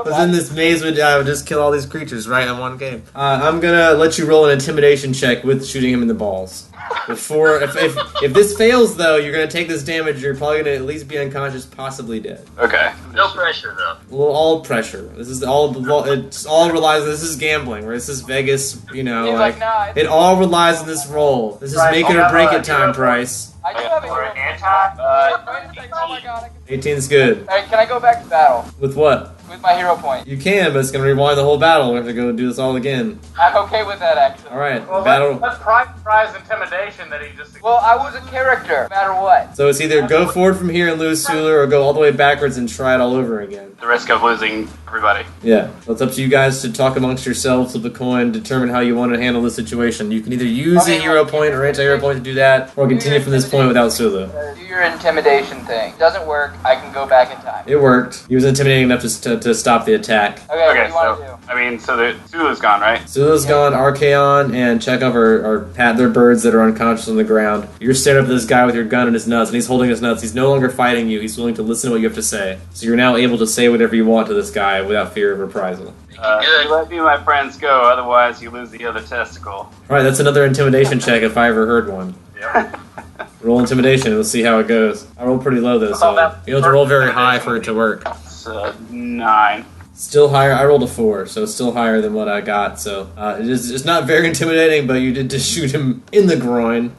Because in this maze, I would just kill all these creatures right in one game. I'm gonna let you roll an intimidation check with shooting him in the balls. Before, if this fails though, you're gonna take this damage. You're probably gonna at least be unconscious, possibly dead. Okay. No pressure though. Well, all pressure. This is all. It's all relies. This is gambling. Where this is Vegas. You know, He's like nah, it all relies on this roll. This is make it or break it time, Price. I do have a Or hero. anti. Wait a second, oh my god. 18's good. Alright, can I go back to battle? With what? With my hero point. You can, but it's gonna rewind the whole battle. We have to go do this all again. I'm okay with that, actually. All right, Well, battle. let's prize intimidation that he just. Well, I was a character, no matter what. So it's either go forward from here and lose Sula, or go all the way backwards and try it all over again. The risk of losing everybody. Yeah, so it's up to you guys to talk amongst yourselves, flip a coin, determine how you want to handle the situation. You can either use a hero point or anti-hero point to do that, or continue from this point without Sula. Do your intimidation thing. Doesn't work, I can go back in time. It worked. He was intimidating enough to stop the attack. Okay, what do you want to do? I mean, so the Sulu's gone, right? Sula's gone, Archaon and Chekhov are pat their birds that are unconscious on the ground. You're staring up at this guy with your gun in his nuts, and he's holding his nuts. He's no longer fighting you. He's willing to listen to what you have to say. So you're now able to say whatever you want to this guy without fear of reprisal. You let me and my friends go, otherwise you lose the other testicle. Alright, that's another intimidation check if I ever heard one. Yeah. Roll intimidation, and we'll see how it goes. I rolled pretty low though, so you don't have to roll very high for it to work. It's 9. Still higher. I rolled a 4, so it's still higher than what I got. So it's not very intimidating, but you did just shoot him in the groin.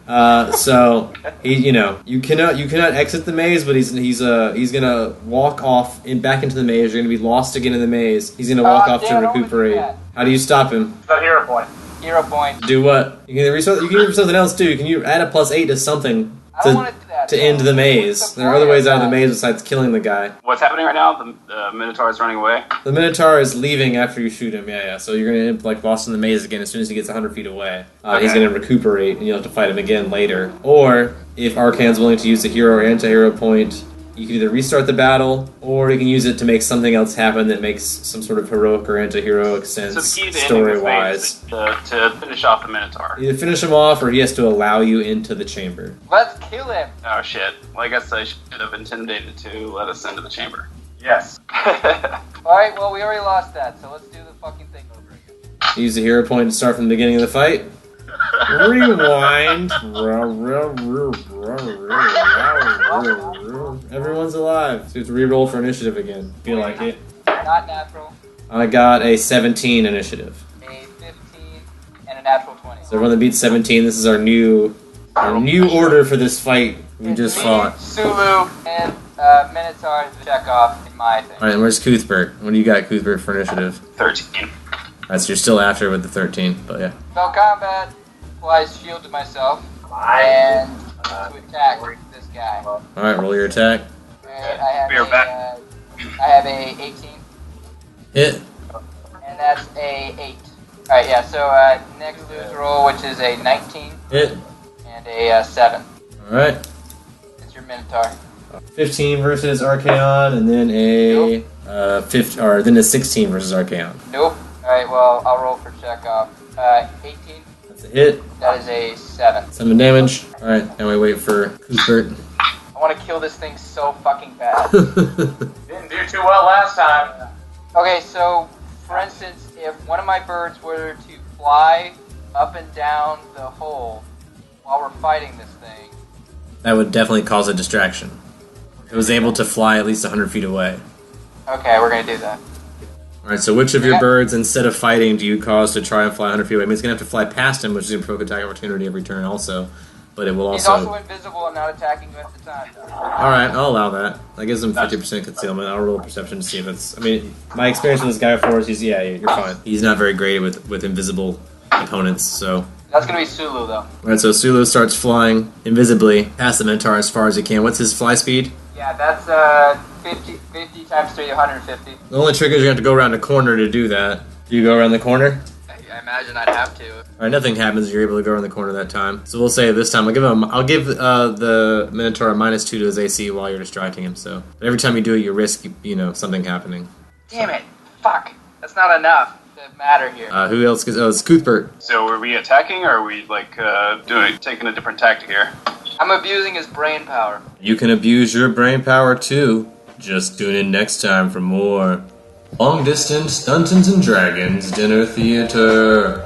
So he, you cannot exit the maze, but he's gonna walk off back into the maze. You're gonna be lost again in the maze. He's gonna walk off to recuperate. How do you stop him? The hero point. Hero point. Do what? You can do something else too. Can you add a +8 to something? I don't want to do that. to end the maze. There are other ways out of the maze besides killing the guy. What's happening right now? The Minotaur is running away. The Minotaur is leaving after you shoot him, yeah. So you're going to end up like lost in the maze again as soon as he gets 100 feet away. He's going to recuperate, and you'll have to fight him again later. Or, if Arcan's willing to use a hero or anti-hero point, you can either restart the battle, or you can use it to make something else happen that makes some sort of heroic or anti-heroic sense, So the key to story-wise. to finish off the Minotaur. Either finish him off, or he has to allow you into the chamber. Let's kill him. Oh shit. Well, I guess I should have intimidated to let us into the chamber. Yes. Alright, well, we already lost that, so let's do the fucking thing over again. Use the hero point to start from the beginning of the fight. Rewind. Everyone's alive. So you have to reroll for initiative again. Feel like it. Not natural. I got a 17 initiative. A 15 and a natural 20. So everyone that beats 17, this is our new order for this fight we just fought. Sulu and Minotaur to check off in my thing. Alright, and where's Cuthbert? What do you got, Cuthbert, for initiative? 13. Alright, so you're still after with the 13, but yeah. Spell combat, applies shield to myself, and to attack this guy. Alright, roll your attack. And I Bear back. have a 18, Hit. and that's a 8. Alright, yeah, so next lose roll, which is a 19, Hit. and a 7. Alright. It's your Minotaur. 15 versus Archaon, and then a 16 versus Archaon. Nope. Alright, well, I'll roll for check off. 18, That's a hit. that is a 7. 7 damage. Alright, now we wait for Cuthbert. I want to kill this thing so fucking bad. Didn't do too well last time. Okay, so, for instance, if one of my birds were to fly up and down the hole while we're fighting this thing... That would definitely cause a distraction. It was able to fly at least 100 feet away. Okay, we're gonna do that. Alright, so which of your birds, instead of fighting, do you cause to try and fly 100 feet away? I mean, it's going to have to fly past him, which is going to provoke attack opportunity every turn also. But it will He's also... also invisible and not attacking you at the time. Alright, I'll allow that. That gives him 50% concealment. I'll roll perception to see if it's... I mean, my experience with this guy before is you're fine. He's not very great with invisible opponents, so... That's gonna be Sulu, though. Alright, so Sulu starts flying invisibly past the Minotaur as far as he can. What's his fly speed? Yeah, that's 50 times 3, 150. The only trick is you have to go around a corner to do that. Do you go around the corner? I imagine I'd have to. Alright, nothing happens if you're able to go around the corner that time. So we'll say this time, I'll give the Minotaur a -2 to his AC while you're distracting him, so... But every time you do it, you risk, something happening. Damn it. Fuck. That's not enough to matter here. Who else? Oh, it's Cuthbert. So are we attacking, or are we taking a different tactic here? I'm abusing his brain power. You can abuse your brain power too. Just tune in next time for more Long Distance Dungeons and Dragons Dinner Theater.